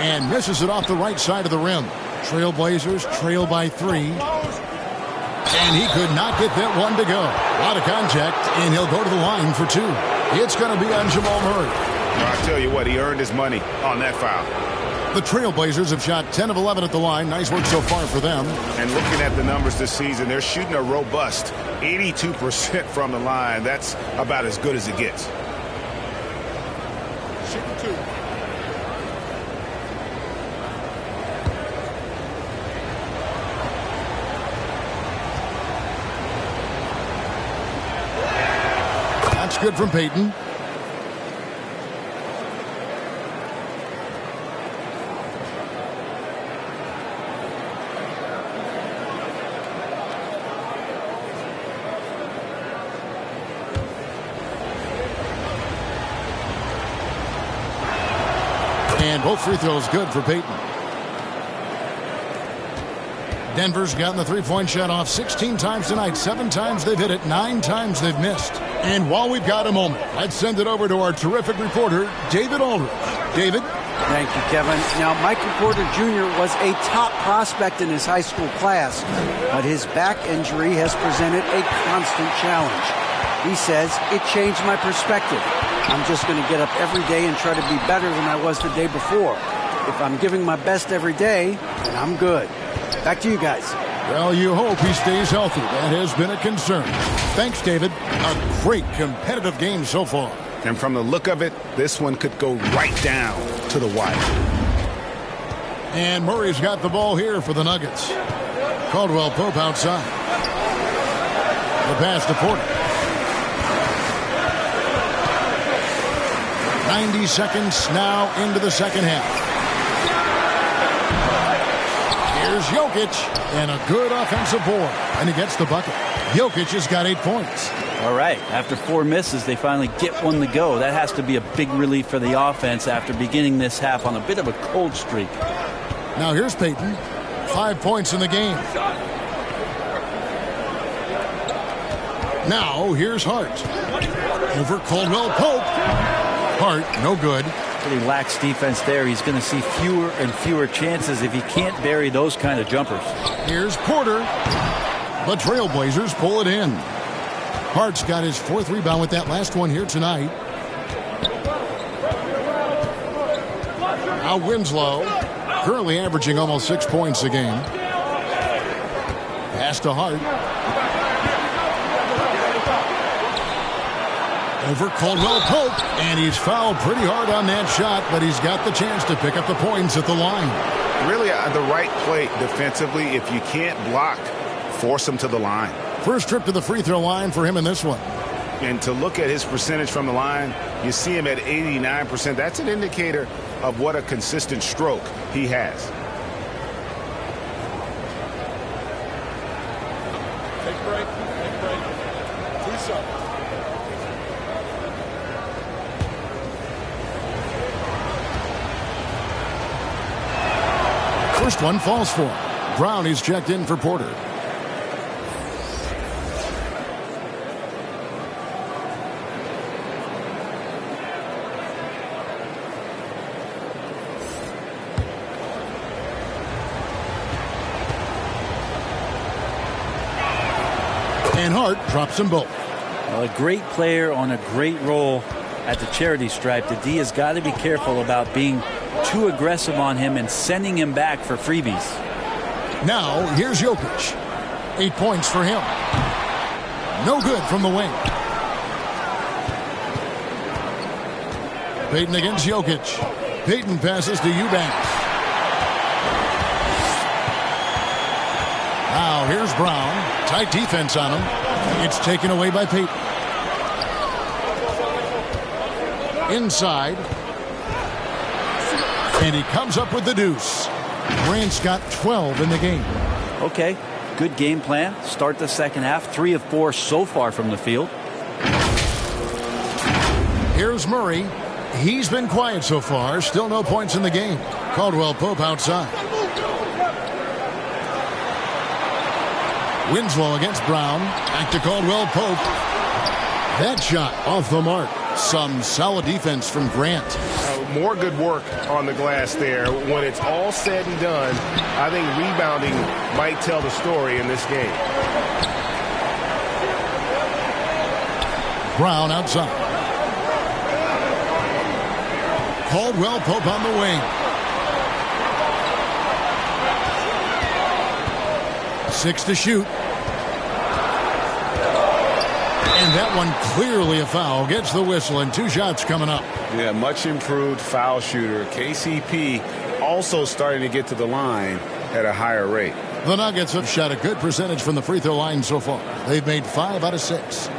And misses it off the right side of the rim. Trailblazers trail by 3. And he could not get that one to go. A lot of contact, and he'll go to the line for 2. It's going to be on Jamal Murray. I'll tell you what, he earned his money on that foul. The Trailblazers have shot 10 of 11 at the line. Nice work so far for them. And looking at the numbers this season, they're shooting a robust 82% from the line. That's about as good as it gets. Shooting 2. That's good from Peyton. And both free throws good for Peyton. Denver's gotten the three-point shot off 16 times tonight. 7 times they've hit it, 9 times they've missed. And while we've got a moment, let's send it over to our terrific reporter, David Aldridge. David? Thank you, Kevin. Now, Michael Porter Jr. was a top prospect in his high school class, but his back injury has presented a constant challenge. He says, it changed my perspective. I'm just going to get up every day and try to be better than I was the day before. If I'm giving my best every day, then I'm good. Back to you guys. Well, you hope he stays healthy. That has been a concern. Thanks, David. A great competitive game so far. And from the look of it, this one could go right down to the wire. And Murray's got the ball here for the Nuggets. Caldwell Pope outside. The pass to Porter. 90 seconds now into the second half. Here's Jokic, and a good offensive board, and he gets the bucket. Jokic has got 8 points. All right, after 4 misses, they finally get one to go. That has to be a big relief for the offense after beginning this half on a bit of a cold streak. Now here's Payton, 5 points in the game. Now here's Hart. Over Caldwell Pope. Hart, no good. Pretty lax defense there. He's going to see fewer and fewer chances if he can't bury those kind of jumpers. Here's Porter. The Trailblazers pull it in. Hart's got his 4th rebound with that last one here tonight. Now Winslow, currently averaging almost 6 points a game. Pass to Hart. Over Caldwell Pope, and he's fouled pretty hard on that shot, but he's got the chance to pick up the points at the line. Really the right play defensively. If you can't block, force him to the line. First trip to the free throw line for him in this one. And to look at his percentage from the line, you see him at 89%. That's an indicator of what a consistent stroke he has. Take a break. Take a break. 2 shots. First one falls for him. Brown is checked in for Porter. And Hart drops them both. Well, a great player on a great role at the charity stripe. The D has got to be careful about being too aggressive on him and sending him back for freebies. Now, here's Jokic. 8 points for him. No good from the wing. Payton against Jokic. Payton passes to Eubanks. Now, here's Brown. Tight defense on him. It's taken away by Payton. Inside. And he comes up with the deuce. Grant's got 12 in the game. Okay, good game plan. Start the second half. 3 of 4 so far from the field. Here's Murray. He's been quiet so far. Still no points in the game. Caldwell Pope outside. Winslow against Brown. Back to Caldwell Pope. That shot off the mark. Some solid defense from Grant. More good work on the glass there. When it's all said and done, I think rebounding might tell the story in this game. Brown outside. Caldwell Pope on the wing. 6 to shoot. And that one clearly a foul. Gets the whistle, and 2 shots coming up. Yeah, much improved foul shooter. KCP also starting to get to the line at a higher rate. The Nuggets have shot a good percentage from the free throw line so far. They've made 5 out of 6.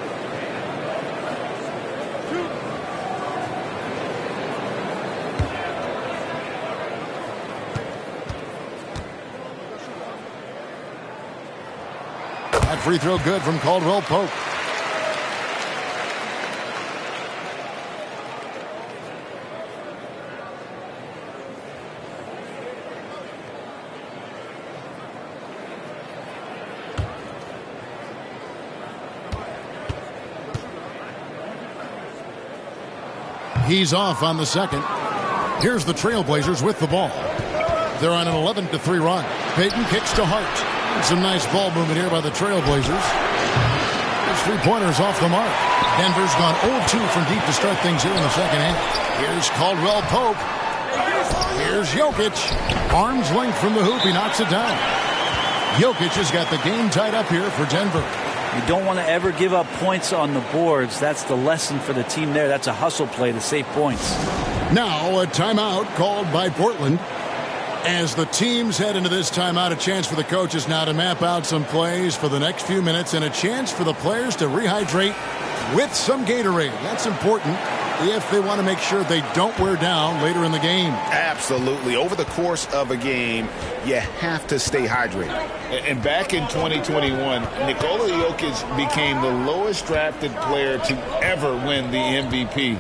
That free throw good from Caldwell Pope. He's off on the second. Here's the Trailblazers with the ball. They're on an 11-3 run. Payton kicks to Hart. Some nice ball movement here by the Trailblazers. There's 3-pointers off the mark. Denver's gone 0-2 from deep to start things here in the second half. Here's Caldwell Pope. Here's Jokic. Arm's length from the hoop. He knocks it down. Jokic has got the game tied up here for Denver. You don't want to ever give up points on the boards. That's the lesson for the team there. That's a hustle play to save points. Now a timeout called by Portland. As the teams head into this timeout, a chance for the coaches now to map out some plays for the next few minutes and a chance for the players to rehydrate with some Gatorade. That's important if they want to make sure they don't wear down later in the game. Absolutely. Over the course of a game, you have to stay hydrated. And back in 2021, Nikola Jokic became the lowest drafted player to ever win the MVP.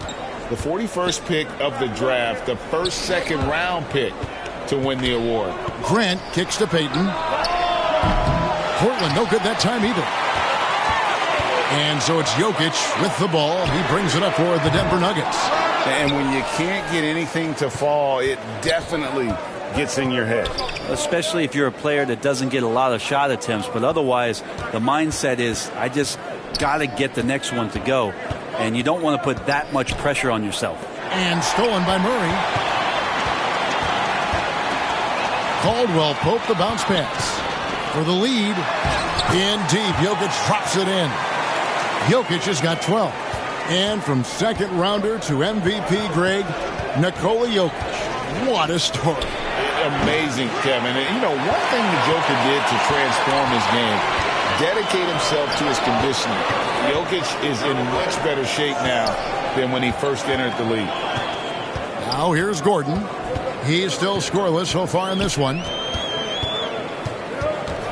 The 41st pick of the draft, the first second-round pick to win the award. Grant kicks to Payton. Portland no good that time either. And so it's Jokic with the ball. He brings it up for the Denver Nuggets. And when you can't get anything to fall, it definitely gets in your head. Especially if you're a player that doesn't get a lot of shot attempts. But otherwise, the mindset is, I just got to get the next one to go. And you don't want to put that much pressure on yourself. And stolen by Murray. Caldwell Pope the bounce pass. For the lead. In deep. Jokic drops it in. Jokic has got 12. And from second rounder to MVP Greg, Nikola Jokic. What a story. Amazing, Kevin. And, you know, one thing the Joker did to transform his game, dedicate himself to his conditioning. Jokic is in much better shape now than when he first entered the league. Now here's Gordon. He's still scoreless so far in this one.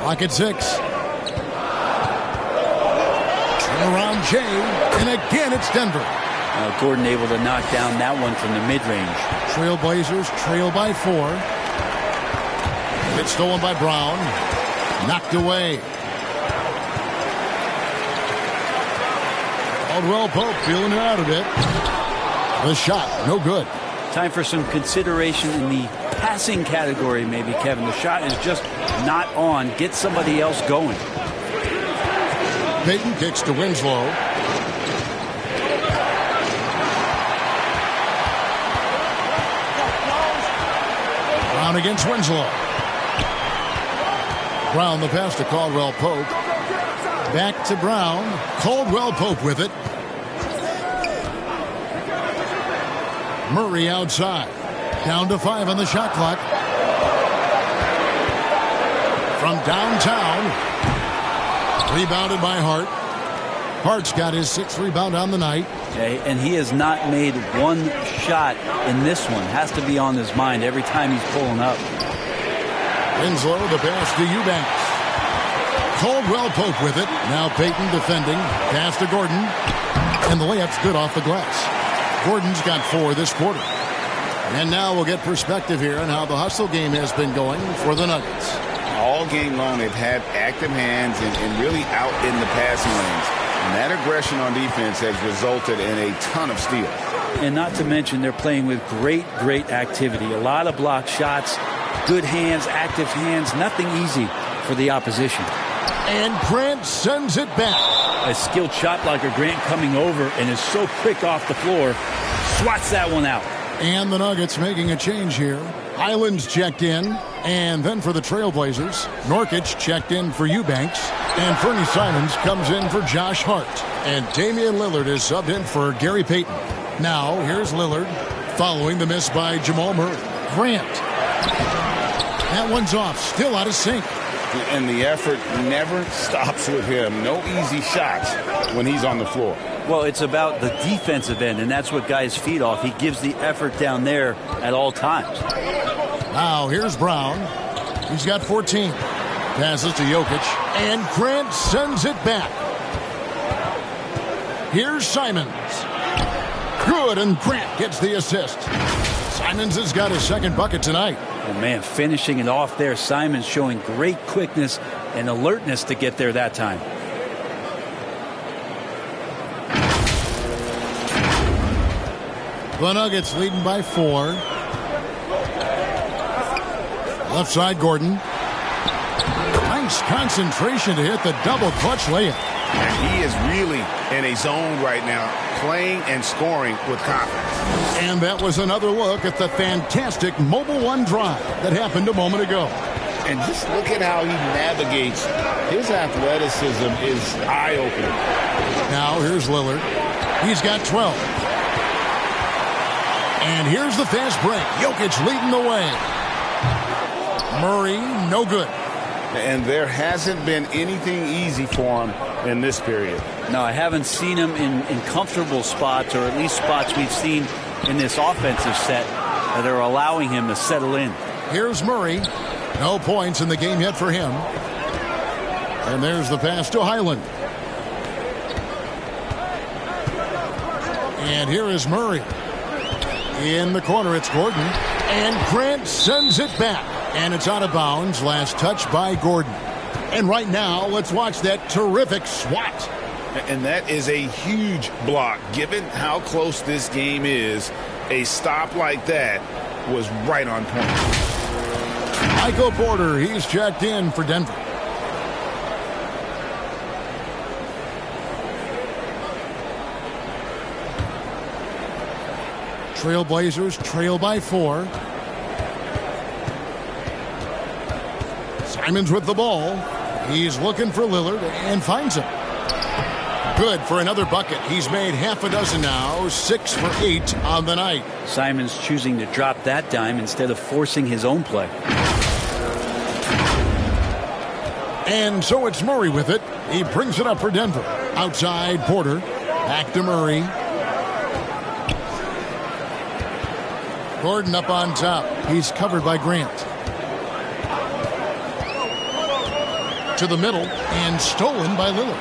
Clock at 6. Around Jay, and again it's Denver. Gordon able to knock down that one from the mid-range. Trailblazers trail by 4. It's stolen by Brown. Knocked away. Caldwell Pope feeling it out a bit. The shot, no good. Time for some consideration in the passing category, maybe, Kevin. The shot is just not on. Get somebody else going. Payton kicks to Winslow. Brown against Winslow. Brown the pass to Caldwell Pope. Back to Brown. Caldwell Pope with it. Murray outside. Down to 5 on the shot clock. From downtown. Rebounded by Hart. Hart's got his 6th rebound on the night. Okay, and he has not made one shot in this one. Has to be on his mind every time he's pulling up. Winslow, the pass to Eubanks. Caldwell Pope with it. Now Payton defending. Pass to Gordon. And the layup's good off the glass. Gordon's got 4 this quarter. And now we'll get perspective here on how the hustle game has been going for the Nuggets. All game long, they've had active hands and really out in the passing lanes. And that aggression on defense has resulted in a ton of steals. And not to mention, they're playing with great activity. A lot of block shots, good hands, active hands, nothing easy for the opposition. And Grant sends it back. A skilled shot blocker, Grant coming over and is so quick off the floor, swats that one out. And the Nuggets making a change here. Highlands checked in. And then for the Trailblazers, Nurkic checked in for Eubanks. And Fernie Simons comes in for Josh Hart. And Damian Lillard is subbed in for Gary Payton. Now, here's Lillard following the miss by Jamal Murray. Grant. That one's off. Still out of sync. And the effort never stops with him. No easy shots when he's on the floor. Well, it's about the defensive end, and that's what guys feed off. He gives the effort down there at all times. Now, here's Brown. He's got 14. Passes to Jokic. And Grant sends it back. Here's Simons. Good, and Grant gets the assist. Simons has got his 2nd bucket tonight. Oh, man, finishing it off there. Simons showing great quickness and alertness to get there that time. The Nuggets leading by 4. Left side, Gordon. Nice concentration to hit the double clutch layup. And he is really in a zone right now, playing and scoring with confidence. And that was another look at the fantastic Mobile One drive that happened a moment ago. And just look at how he navigates. His athleticism is eye-opening. Now here's Lillard. He's got 12. And here's the fast break. Jokic leading the way. Murray, no good. And there hasn't been anything easy for him in this period. No, I haven't seen him in comfortable spots, or at least spots we've seen in this offensive set that are allowing him to settle in. Here's Murray. No points in the game yet for him. And there's the pass to Highland. And here is Murray. In the corner, it's Gordon. And Grant sends it back. And it's out of bounds. Last touch by Gordon. And right now, let's watch that terrific swat. And that is a huge block. Given how close this game is, a stop like that was right on point. Michael Porter, he's checked in for Denver. Trailblazers trail by 4. Simons with the ball. He's looking for Lillard and finds him. Good for another bucket. He's made half a dozen now, 6 for 8 on the night. Simons choosing to drop that dime instead of forcing his own play. And so it's Murray with it. He brings it up for Denver. Outside, Porter. Back to Murray. Gordon up on top. He's covered by Grant. To the middle and stolen by Lillard.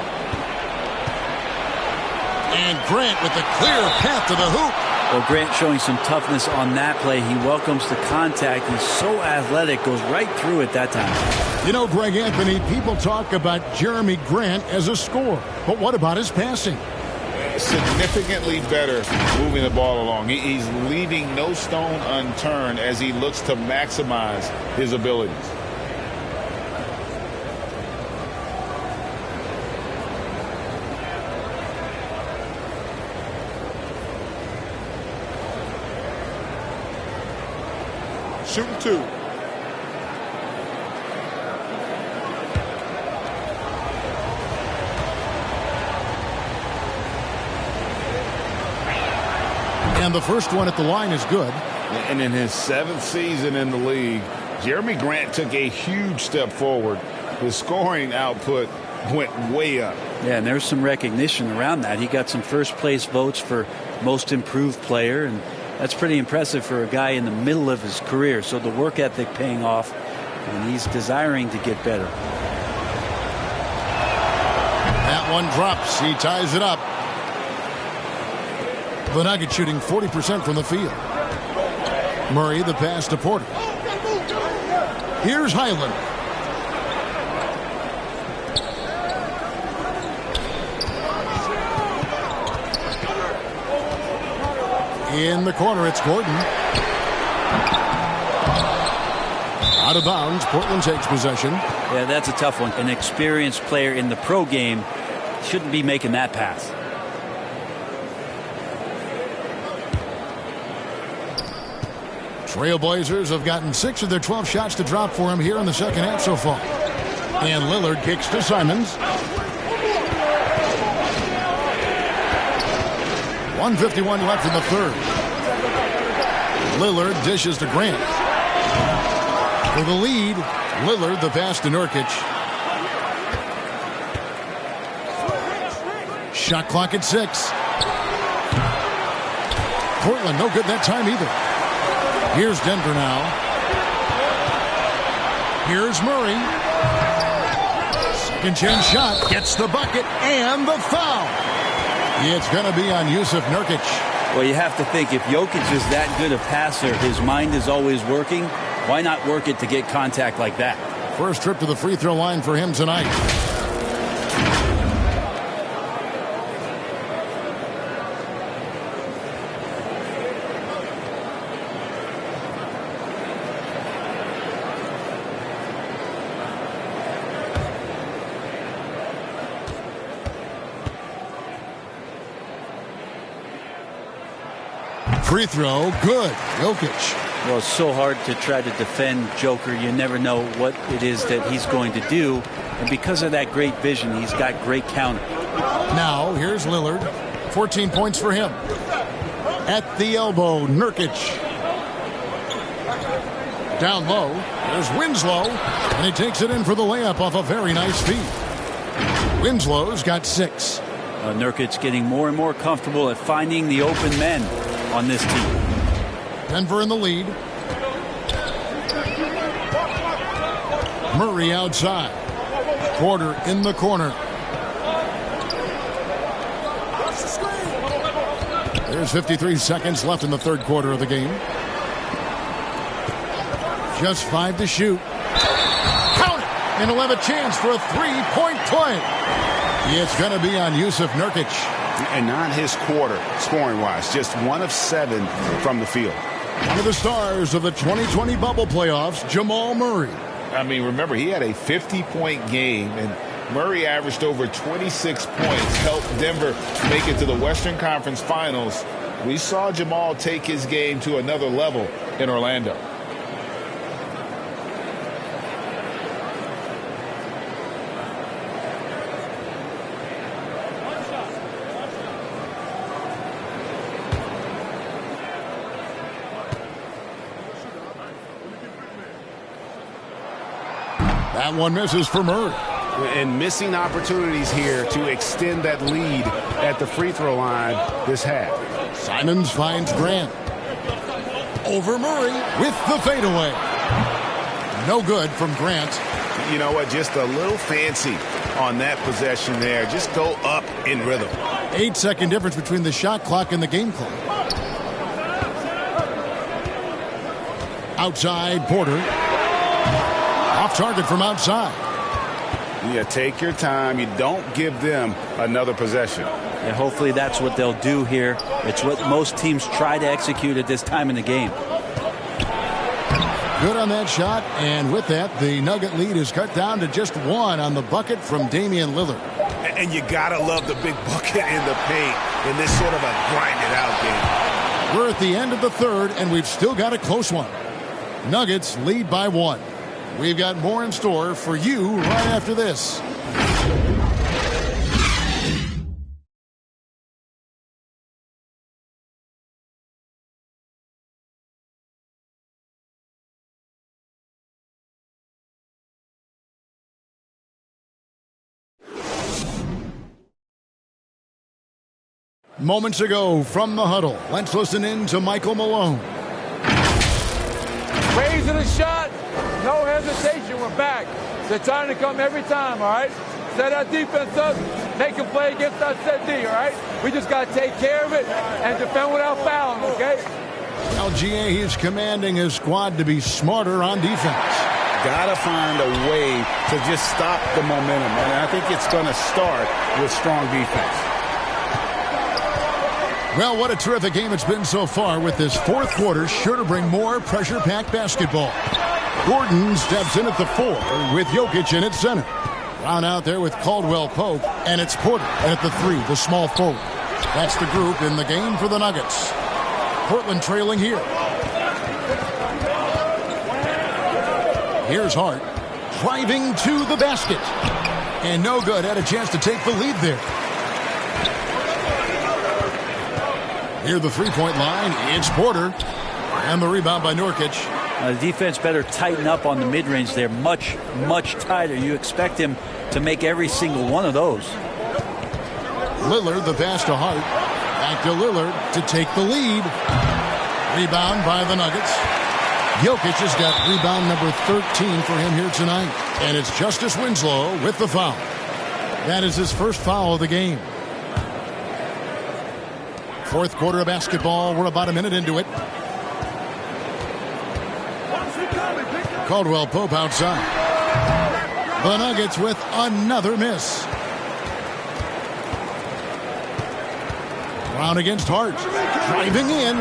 And Grant with the clear path to the hoop. Well, Grant showing some toughness on that play. He welcomes the contact. He's so athletic, goes right through it that time. You know, Greg Anthony, people talk about Jeremy Grant as a scorer. But what about his passing? Significantly better moving the ball along. He's leaving no stone unturned as he looks to maximize his abilities. Shooting 2. And the first one at the line is good. And in his 7th season in the league, Jeremy Grant took a huge step forward. His scoring output went way up. Yeah, and there's some recognition around that. He got some first place votes for most improved player, and that's pretty impressive for a guy in the middle of his career. So the work ethic paying off, and he's desiring to get better. That one drops. He ties it up. The Nuggets shooting 40% from the field. Murray, the pass to Porter. Here's Highland. In the corner, it's Gordon. Out of bounds. Portland takes possession. Yeah, that's a tough one. An experienced player in the pro game shouldn't be making that pass. Trailblazers have gotten 6 of their 12 shots to drop for him here in the second half so far. And Lillard kicks to Simons. 1:51 left in the third. Lillard dishes to Grant. For the lead, Lillard the pass to Nurkic. Shot clock at 6. Portland no good that time either. Here's Denver now. Here's Murray. Second chance shot. Gets the bucket and the foul. It's going to be on Yusuf Nurkic. Well, you have to think, if Jokic is that good a passer, his mind is always working. Why not work it to get contact like that? First trip to the free throw line for him tonight. free throw, good. Jokic. Well, it's so hard to try to defend Joker. You never know what it is that he's going to do. And because of that great vision, he's got great counter. Now, here's Lillard. 14 points for him. At the elbow, Nurkic. Down low, there's Winslow. And he takes it in for the layup off a very nice feed. Winslow's got 6. Nurkic getting more and more comfortable at finding the open men on this team. Denver in the lead. Murray outside. Porter in the corner. There's 53 seconds left in the third quarter of the game. Just 5 to shoot. Count it! And he'll have a chance for a three-point play. It's going to be on Yusuf Nurkic. And not his quarter, scoring-wise. Just 1 of 7 from the field. One of the stars of the 2020 bubble playoffs, Jamal Murray. I mean, remember, he had a 50-point game, and Murray averaged over 26 points, helped Denver make it to the Western Conference Finals. We saw Jamal take his game to another level in Orlando. That one misses for Murray. And missing opportunities here to extend that lead at the free throw line this half. Simons finds Grant. Over Murray with the fadeaway. No good from Grant. You know what? Just a little fancy on that possession there. Just go up in rhythm. 8-second difference between the shot clock and the game clock. Outside, Porter. Off target from outside. Yeah, take your time. You don't give them another possession. And hopefully that's what they'll do here. It's what most teams try to execute at this time in the game. Good on that shot, and with that, the Nugget lead is cut down to just 1 on the bucket from Damian Lillard. And you gotta love the big bucket in the paint in this sort of a grind-it-out game. We're at the end of the third, and we've still got a close one. Nuggets lead by 1. We've got more in store for you right after this. Moments ago from the huddle, let's listen in to Michael Malone. Raising a shot, no hesitation, we're back. They're trying to come every time, all right? Set our defense up, make a play against our set D, all right? We just got to take care of it and defend without fouling, okay? LGA, he's commanding his squad to be smarter on defense. Gotta find a way to just stop the momentum, and I think it's going to start with strong defense. Well, what a terrific game it's been so far, with this fourth quarter sure to bring more pressure-packed basketball. Gordon steps in at the 4 with Jokic in at center. Brown out there with Caldwell Pope, and it's Porter at the 3, the small forward. That's the group in the game for the Nuggets. Portland trailing here. Here's Hart, driving to the basket. And no good, had a chance to take the lead there. Near the three-point line, it's Porter. And the rebound by Nurkic. The defense better tighten up on the mid-range there. Much, much tighter. You expect him to make every single one of those. Lillard, the pass to Hart. Back to Lillard to take the lead. Rebound by the Nuggets. Jokic has got rebound number 13 for him here tonight. And it's Justice Winslow with the foul. That is his first foul of the game. Fourth quarter of basketball. We're about a minute into it. Caldwell Pope outside. The Nuggets with another miss. Brown against Hart. Driving in.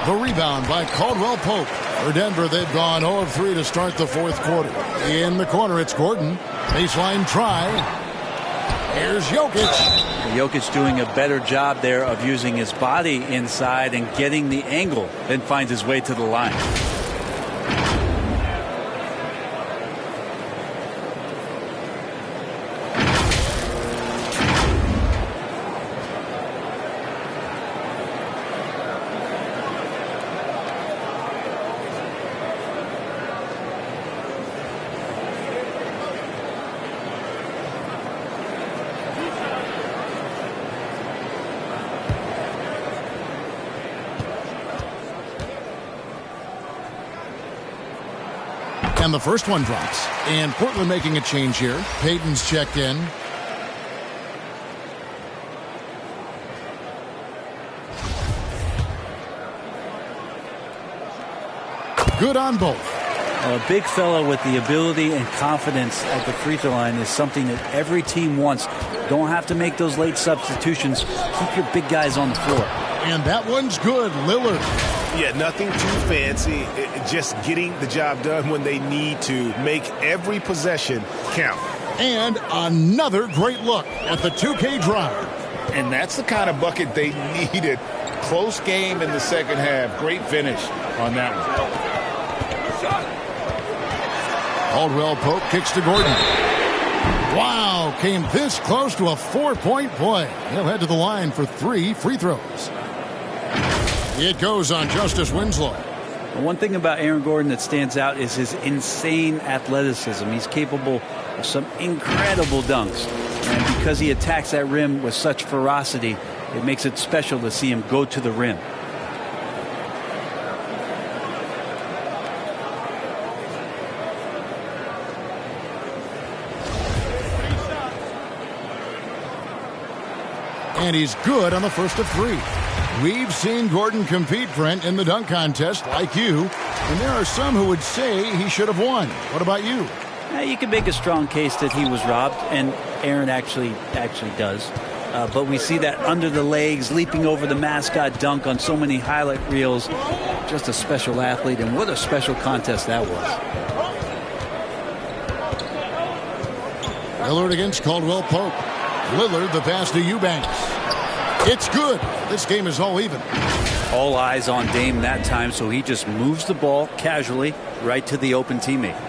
The rebound by Caldwell Pope. For Denver, they've gone 0 of 3 to start the fourth quarter. In the corner, it's Gordon. Baseline try. Here's Jokic. Jokic doing a better job there of using his body inside and getting the angle, then finds his way to the line. And the first one drops. And Portland making a change here. Payton's checked in. Good on both. A big fella with the ability and confidence at the free throw line is something that every team wants. Don't have to make those late substitutions. Keep your big guys on the floor. And that one's good. Lillard. Yeah, nothing too fancy. Just getting the job done when they need to. Make every possession count. And another great look at the 2K drive. And that's the kind of bucket they needed. Close game in the second half. Great finish on that one. Caldwell Pope kicks to Gordon. Wow, came this close to a 4-point play. He'll head to the line for 3 free throws. It goes on Justice Winslow. One thing about Aaron Gordon that stands out is his insane athleticism. He's capable of some incredible dunks. And because he attacks that rim with such ferocity, it makes it special to see him go to the rim. And he's good on the first of 3. We've seen Gordon compete, Brent, in the dunk contest like you. And there are some who would say he should have won. What about you? You can make a strong case that he was robbed, and Aaron actually does. But we see that under the legs, leaping over the mascot dunk on so many highlight reels. Just a special athlete, and what a special contest that was. Lillard against Caldwell Pope. Lillard, the pass to Eubanks. It's good. This game is all even. All eyes on Dame that time, so he just moves the ball casually right to the open teammate.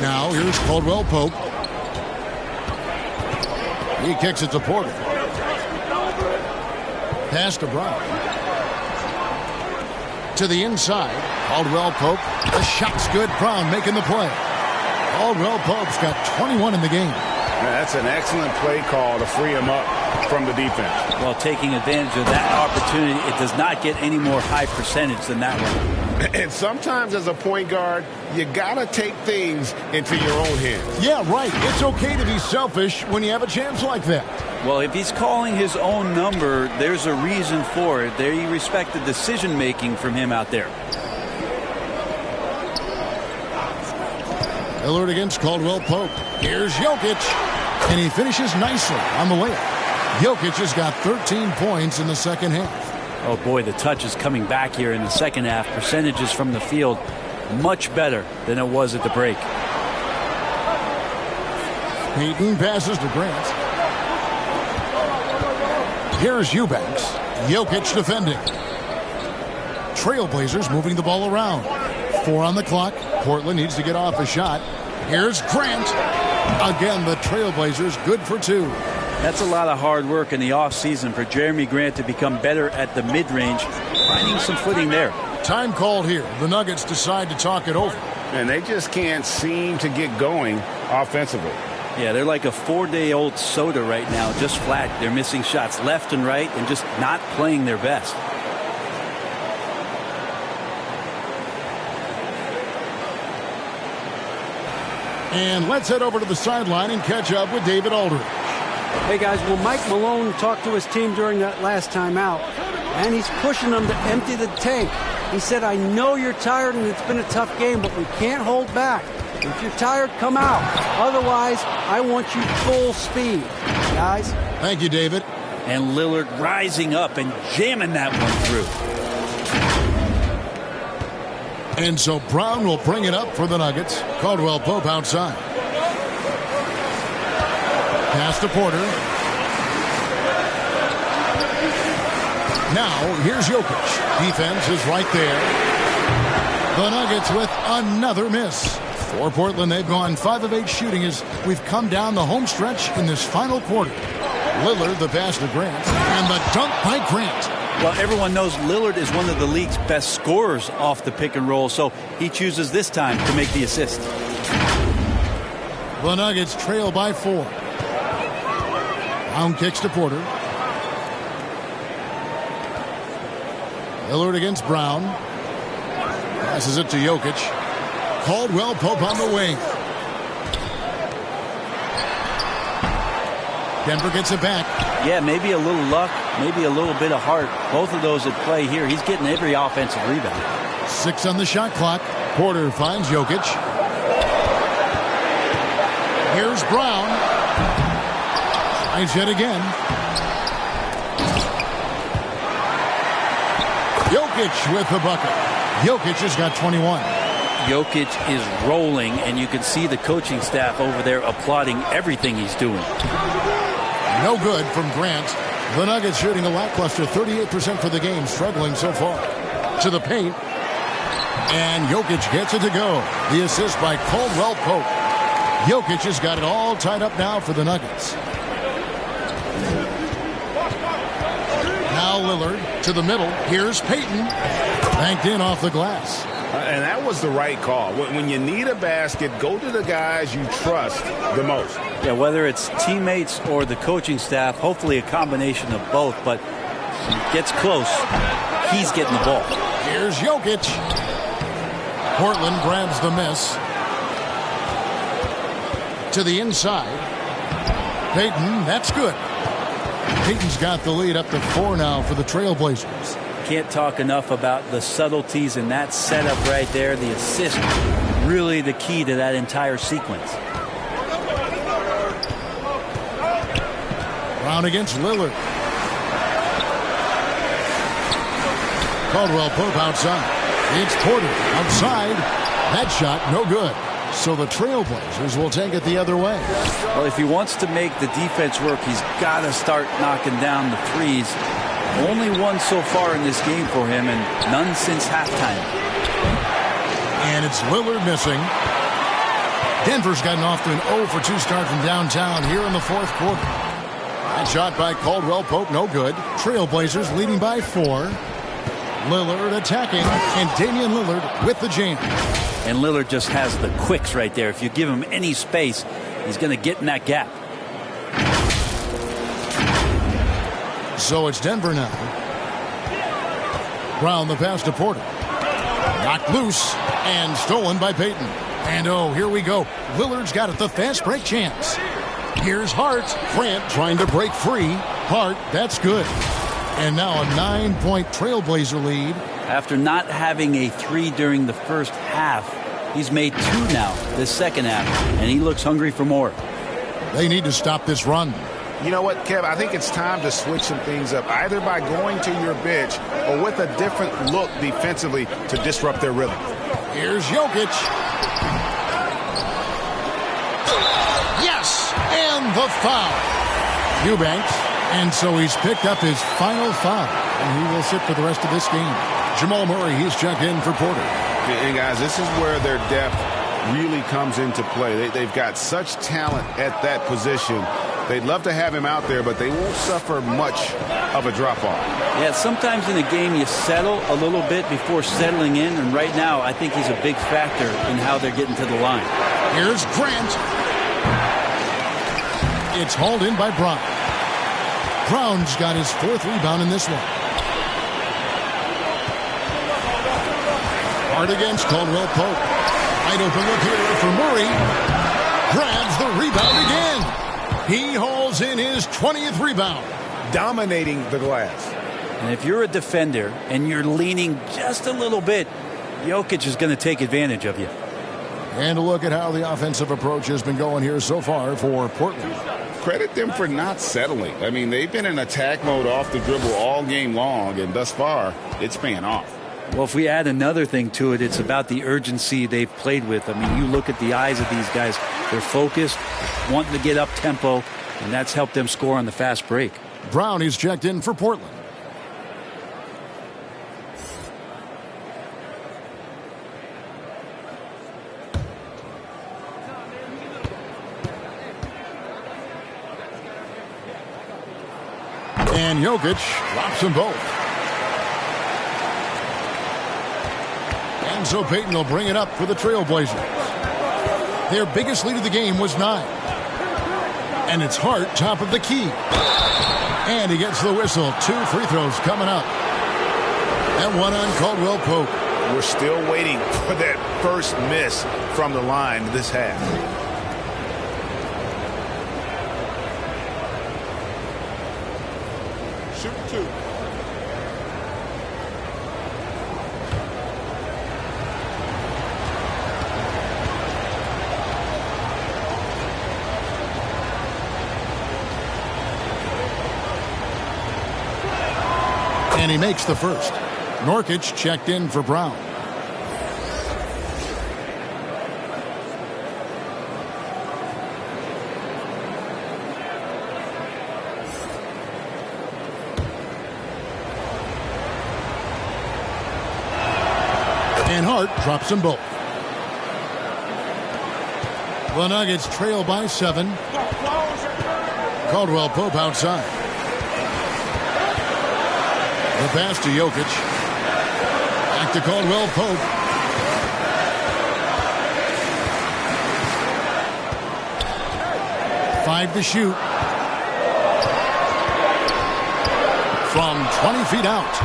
Now here's Caldwell Pope. He kicks it to Porter. Pass to Brown. To the inside. Caldwell Pope. The shot's good. Brown making the play. Caldwell Pope's got 21 in the game. That's an excellent play call to free him up from the defense. Well, taking advantage of that opportunity, it does not get any more high percentage than that one. And sometimes as a point guard, you got to take things into your own hands. Yeah, right. It's okay to be selfish when you have a chance like that. Well, if he's calling his own number, there's a reason for it. They respect the decision-making from him out there. Lillard against Caldwell Pope. Here's Jokic. And he finishes nicely on the layup. Jokic has got 13 points in the second half. Oh, boy, the touch is coming back here in the second half. Percentages from the field much better than it was at the break. Payton passes to Grant. Here's Eubanks. Jokic defending. Trailblazers moving the ball around. 4 on the clock. Portland needs to get off a shot. Here's Grant. Again, the Trailblazers good for 2. That's a lot of hard work in the offseason for Jeremy Grant to become better at the mid-range, finding some footing there. Time called here. The Nuggets decide to talk it over. And they just can't seem to get going offensively. Yeah, they're like a 4-day-old soda right now, just flat. They're missing shots left and right and just not playing their best. And let's head over to the sideline and catch up with David Aldridge. Hey, guys, well, Mike Malone talked to his team during that last time out, and he's pushing them to empty the tank. He said, I know you're tired and it's been a tough game, but we can't hold back. If you're tired, come out. Otherwise, I want you full speed. Guys? Thank you, David. And Lillard rising up and jamming that one through. And so Brown will bring it up for the Nuggets. Caldwell Pope outside. Pass to Porter. Now, here's Jokic. Defense is right there. The Nuggets with another miss. For Portland, they've gone 5 of 8 shooting as we've come down the home stretch in this final quarter. Lillard, the pass to Grant, and the dunk by Grant. Well, everyone knows Lillard is one of the league's best scorers off the pick and roll, so he chooses this time to make the assist. The Nuggets trail by 4. Brown kicks to Porter. Lillard against Brown. Passes it to Jokic. Caldwell Pope on the wing. Denver gets it back. Yeah, maybe a little luck, maybe a little bit of heart. Both of those at play here. He's getting every offensive rebound. 6 on the shot clock. Porter finds Jokic. Here's Brown. Tries yet again. Jokic with the bucket. Jokic has got 21. Jokic is rolling, and you can see the coaching staff over there applauding everything he's doing. No good from Grant. The Nuggets shooting a lackluster 38% for the game, struggling so far. To the paint. And Jokic gets it to go. The assist by Caldwell Pope. Jokic has got it all tied up now for the Nuggets. Now Lillard to the middle. Here's Payton. Banked in off the glass. And that was the right call. When you need a basket, go to the guys you trust the most. Yeah, whether it's teammates or the coaching staff, hopefully a combination of both. But when it gets close, he's getting the ball. Here's Jokic. Portland grabs the miss. To the inside. Payton, that's good. Payton's got the lead up to 4 now for the Trailblazers. Can't talk enough about the subtleties in that setup right there. The assist, really the key to that entire sequence. Brown against Lillard. Caldwell Pope outside. It's Porter outside. That shot no good. So the Trailblazers will take it the other way. Well, if he wants to make the defense work, he's got to start knocking down the threes. Only one so far in this game for him, and none since halftime. And it's Lillard missing. Denver's gotten off to an 0 for 2 start from downtown here in the 4th quarter. That shot by Caldwell Pope, no good. Trailblazers leading by 4. Lillard attacking, and Damian Lillard with the jam. And Lillard just has the quicks right there. If you give him any space, he's going to get in that gap. So it's Denver now. Brown the pass to Porter. Knocked loose and stolen by Payton. And oh, here we go. Lillard's got it, the fast break chance. Here's Hart. Grant trying to break free. Hart, that's good. And now a 9-point Trailblazer lead. After not having a 3 during the first half, he's made 2 now this second half, and he looks hungry for more. They need to stop this run. You know what, Kev? I think it's time to switch some things up, either by going to your bench or with a different look defensively to disrupt their rhythm. Here's Jokic. Yes! And the foul. Eubanks. And so he's picked up his final foul. And he will sit for the rest of this game. Jamal Murray, he's checked in for Porter. And guys, this is where their depth really comes into play. They've got such talent at that position. They'd love to have him out there, but they won't suffer much of a drop-off. Yeah, sometimes in a game you settle a little bit before settling in, and right now I think he's a big factor in how they're getting to the line. Here's Grant. It's hauled in by Brown. Brown's got his 4th rebound in this one. Hard against Caldwell Pope. Wide open look here for Murray. grabs the rebound again. He hauls in his 20th rebound. Dominating the glass. And if you're a defender and you're leaning just a little bit, Jokic is going to take advantage of you. And a look at how the offensive approach has been going here so far for Portland. Credit them for not settling. I mean, they've been in attack mode off the dribble all game long, and thus far, it's paying off. Well, if we add another thing to it, it's about the urgency they've played with. I mean, you look at the eyes of these guys. They're focused, wanting to get up tempo, and that's helped them score on the fast break. Brown is checked in for Portland. And Jokic drops them both. And so Payton will bring it up for the Trailblazers. Their biggest lead of the game was 9. And it's Hart top of the key. And he gets the whistle. 2 free throws coming up. And one on Caldwell Pope. We're still waiting for that first miss from the line this half. Shoot 2. And he makes the first. Nurkic checked in for Brown. And Hart drops them both. The Nuggets trail by 7. Caldwell Pope outside. The pass to Jokic. Back to Caldwell Pope. Five to shoot. From 20 feet out.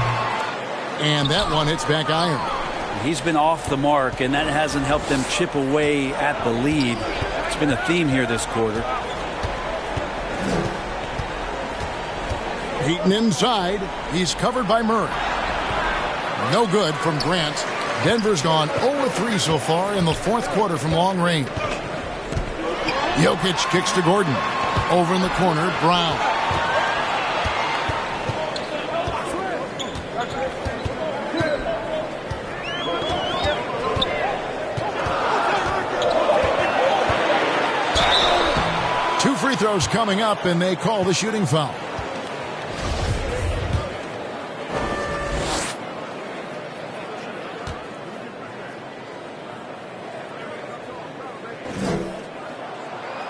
And that one hits back iron. He's been off the mark, and that hasn't helped them chip away at the lead. It's been a theme here this quarter. Heaton inside. He's covered by Murray. No good from Grant. Denver's gone 0-3 so far in the fourth quarter from long range. Jokic kicks to Gordon. Over in the corner, Brown. Two free throws coming up, and they call the shooting foul.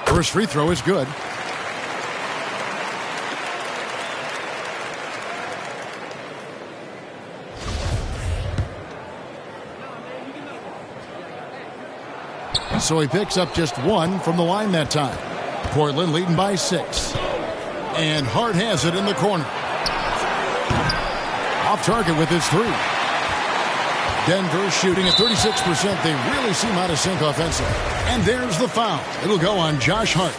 First free throw is good. So he picks up just 1 from the line that time. Portland leading by 6. And Hart has it in the corner. Off target with his 3. Denver shooting at 36%. They really seem out of sync offensively. And there's the foul. It'll go on Josh Hart.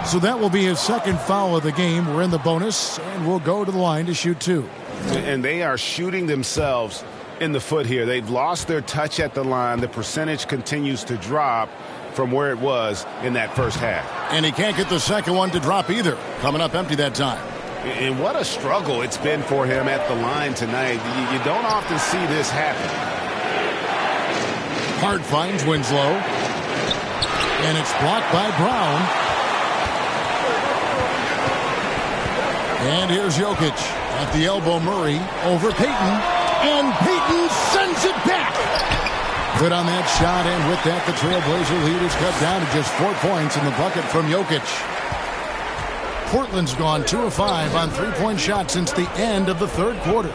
So that will be his second foul of the game. We're in the bonus, and we'll go to the line to shoot 2. And they are shooting themselves in the foot here. They've lost their touch at the line. The percentage continues to drop from where it was in that first half. And he can't get the second one to drop either. Coming up empty that time. And what a struggle it's been for him at the line tonight. You don't often see this happen. Hart finds Winslow. And it's blocked by Brown. And here's Jokic at the elbow. Murray over Payton. And Payton sends it back. Good on that shot, and with that, the Trailblazer lead is cut down to just 4 points in the bucket from Jokic. Portland's gone 2 of 5 on three-point shots since the end of the third quarter.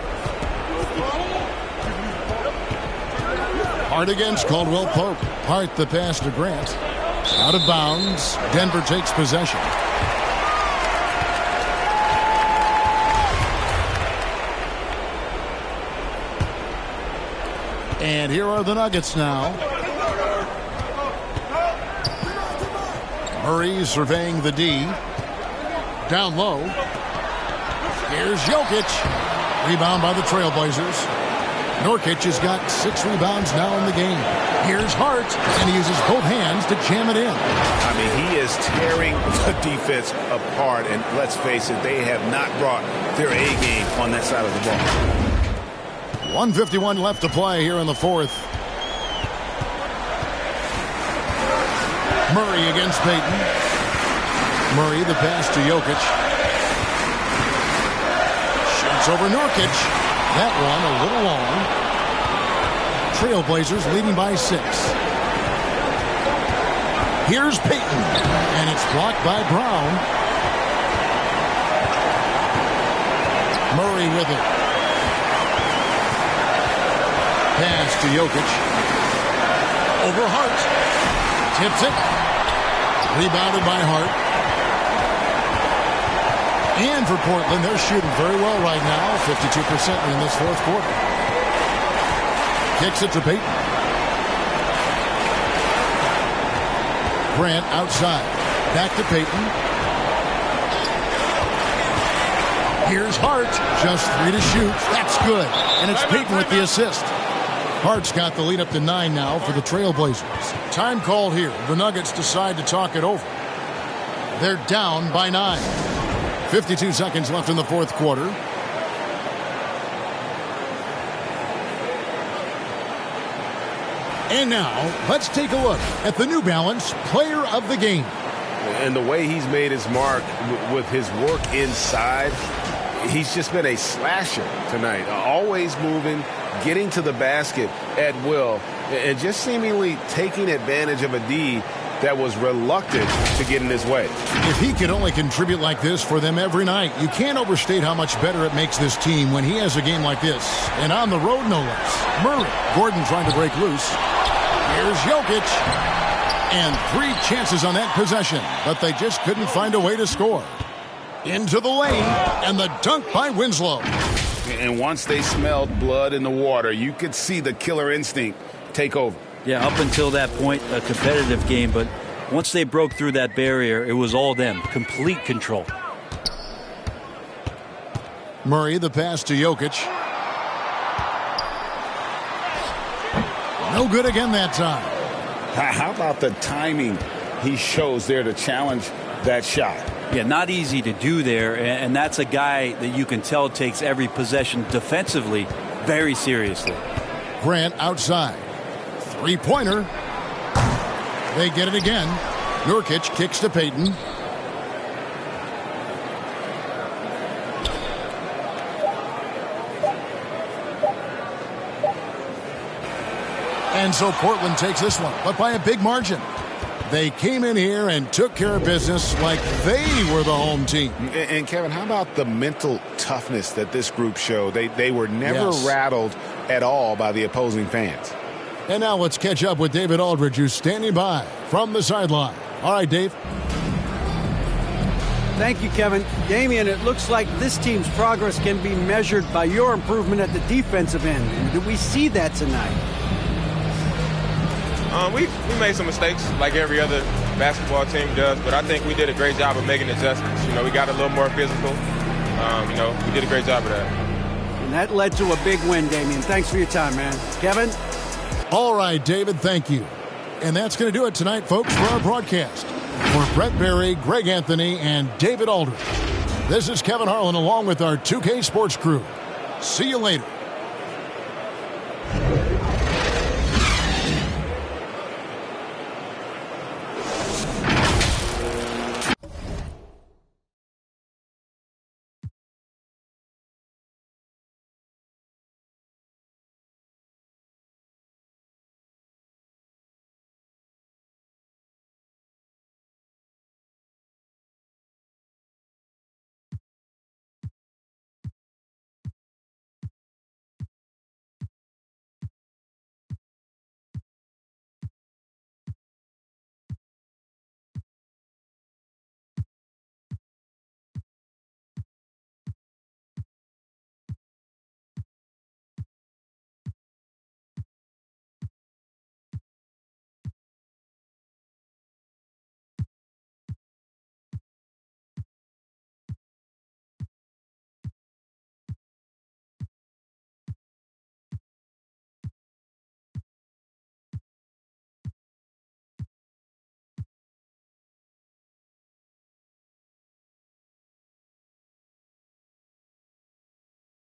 Hart against Caldwell Pope. Hart the pass to Grant. Out of bounds. Denver takes possession. And here are the Nuggets now. Murray surveying the D. Down low. Here's Jokic. Rebound by the Trailblazers. Nurkic has got 6 rebounds now in the game. Here's Hart, and he uses both hands to jam it in. I mean, he is tearing the defense apart, and let's face it, they have not brought their A game on that side of the ball. 1:51 left to play here in the fourth. Murray against Payton. Murray, the pass to Jokic. Shoots over Nurkic. That one a little long. Trailblazers leading by 6. Here's Payton, and it's blocked by Brown. Murray with it. Pass to Jokic. Over Hart. Tips it. Rebounded by Hart. And for Portland, they're shooting very well right now, 52% in this fourth quarter. Kicks it to Payton. Grant outside. Back to Payton. Here's Hart. Just 3 to shoot. That's good. And it's Payton with the assist. Hart's got the lead up to 9 now for the Trailblazers. Time called here. The Nuggets decide to talk it over. They're down by 9. 52 seconds left in the fourth quarter. And now, let's take a look at the New Balance Player of the Game. And the way he's made his mark with his work inside, he's just been a slasher tonight. Always moving, getting to the basket at will, and just seemingly taking advantage of a D that was reluctant to get in his way. If he could only contribute like this for them every night, you can't overstate how much better it makes this team when he has a game like this. And on the road, no less. Murray. Gordon trying to break loose. Here's Jokic. And 3 chances on that possession, but they just couldn't find a way to score. Into the lane, and the dunk by Winslow. And once they smelled blood in the water, you could see the killer instinct take over. Yeah, up until that point, a competitive game, but once they broke through that barrier, it was all them. Complete control. Murray, the pass to Jokic. No good again that time. How about the timing he shows there to challenge that shot? Yeah, not easy to do there, and that's a guy that you can tell takes every possession defensively very seriously. Grant outside. 3-pointer. They get it again. Nurkic kicks to Payton. And so Portland takes this one, but by a big margin. They came in here and took care of business like they were the home team. And Kevin, how about the mental toughness that this group showed? They were never rattled at all by the opposing fans. And now let's catch up with David Aldridge, who's standing by from the sideline. All right, Dave. Thank you, Kevin. Damian, it looks like this team's progress can be measured by your improvement at the defensive end. And do we see that tonight? We made some mistakes like every other basketball team does, but I think we did a great job of making adjustments. You know, we got a little more physical. We did a great job of that. And that led to a big win, Damian. Thanks for your time, man. Kevin? All right, David, thank you. And that's going to do it tonight, folks, for our broadcast. For Brett Berry, Greg Anthony, and David Aldridge, this is Kevin Harlan along with our 2K Sports crew. See you later.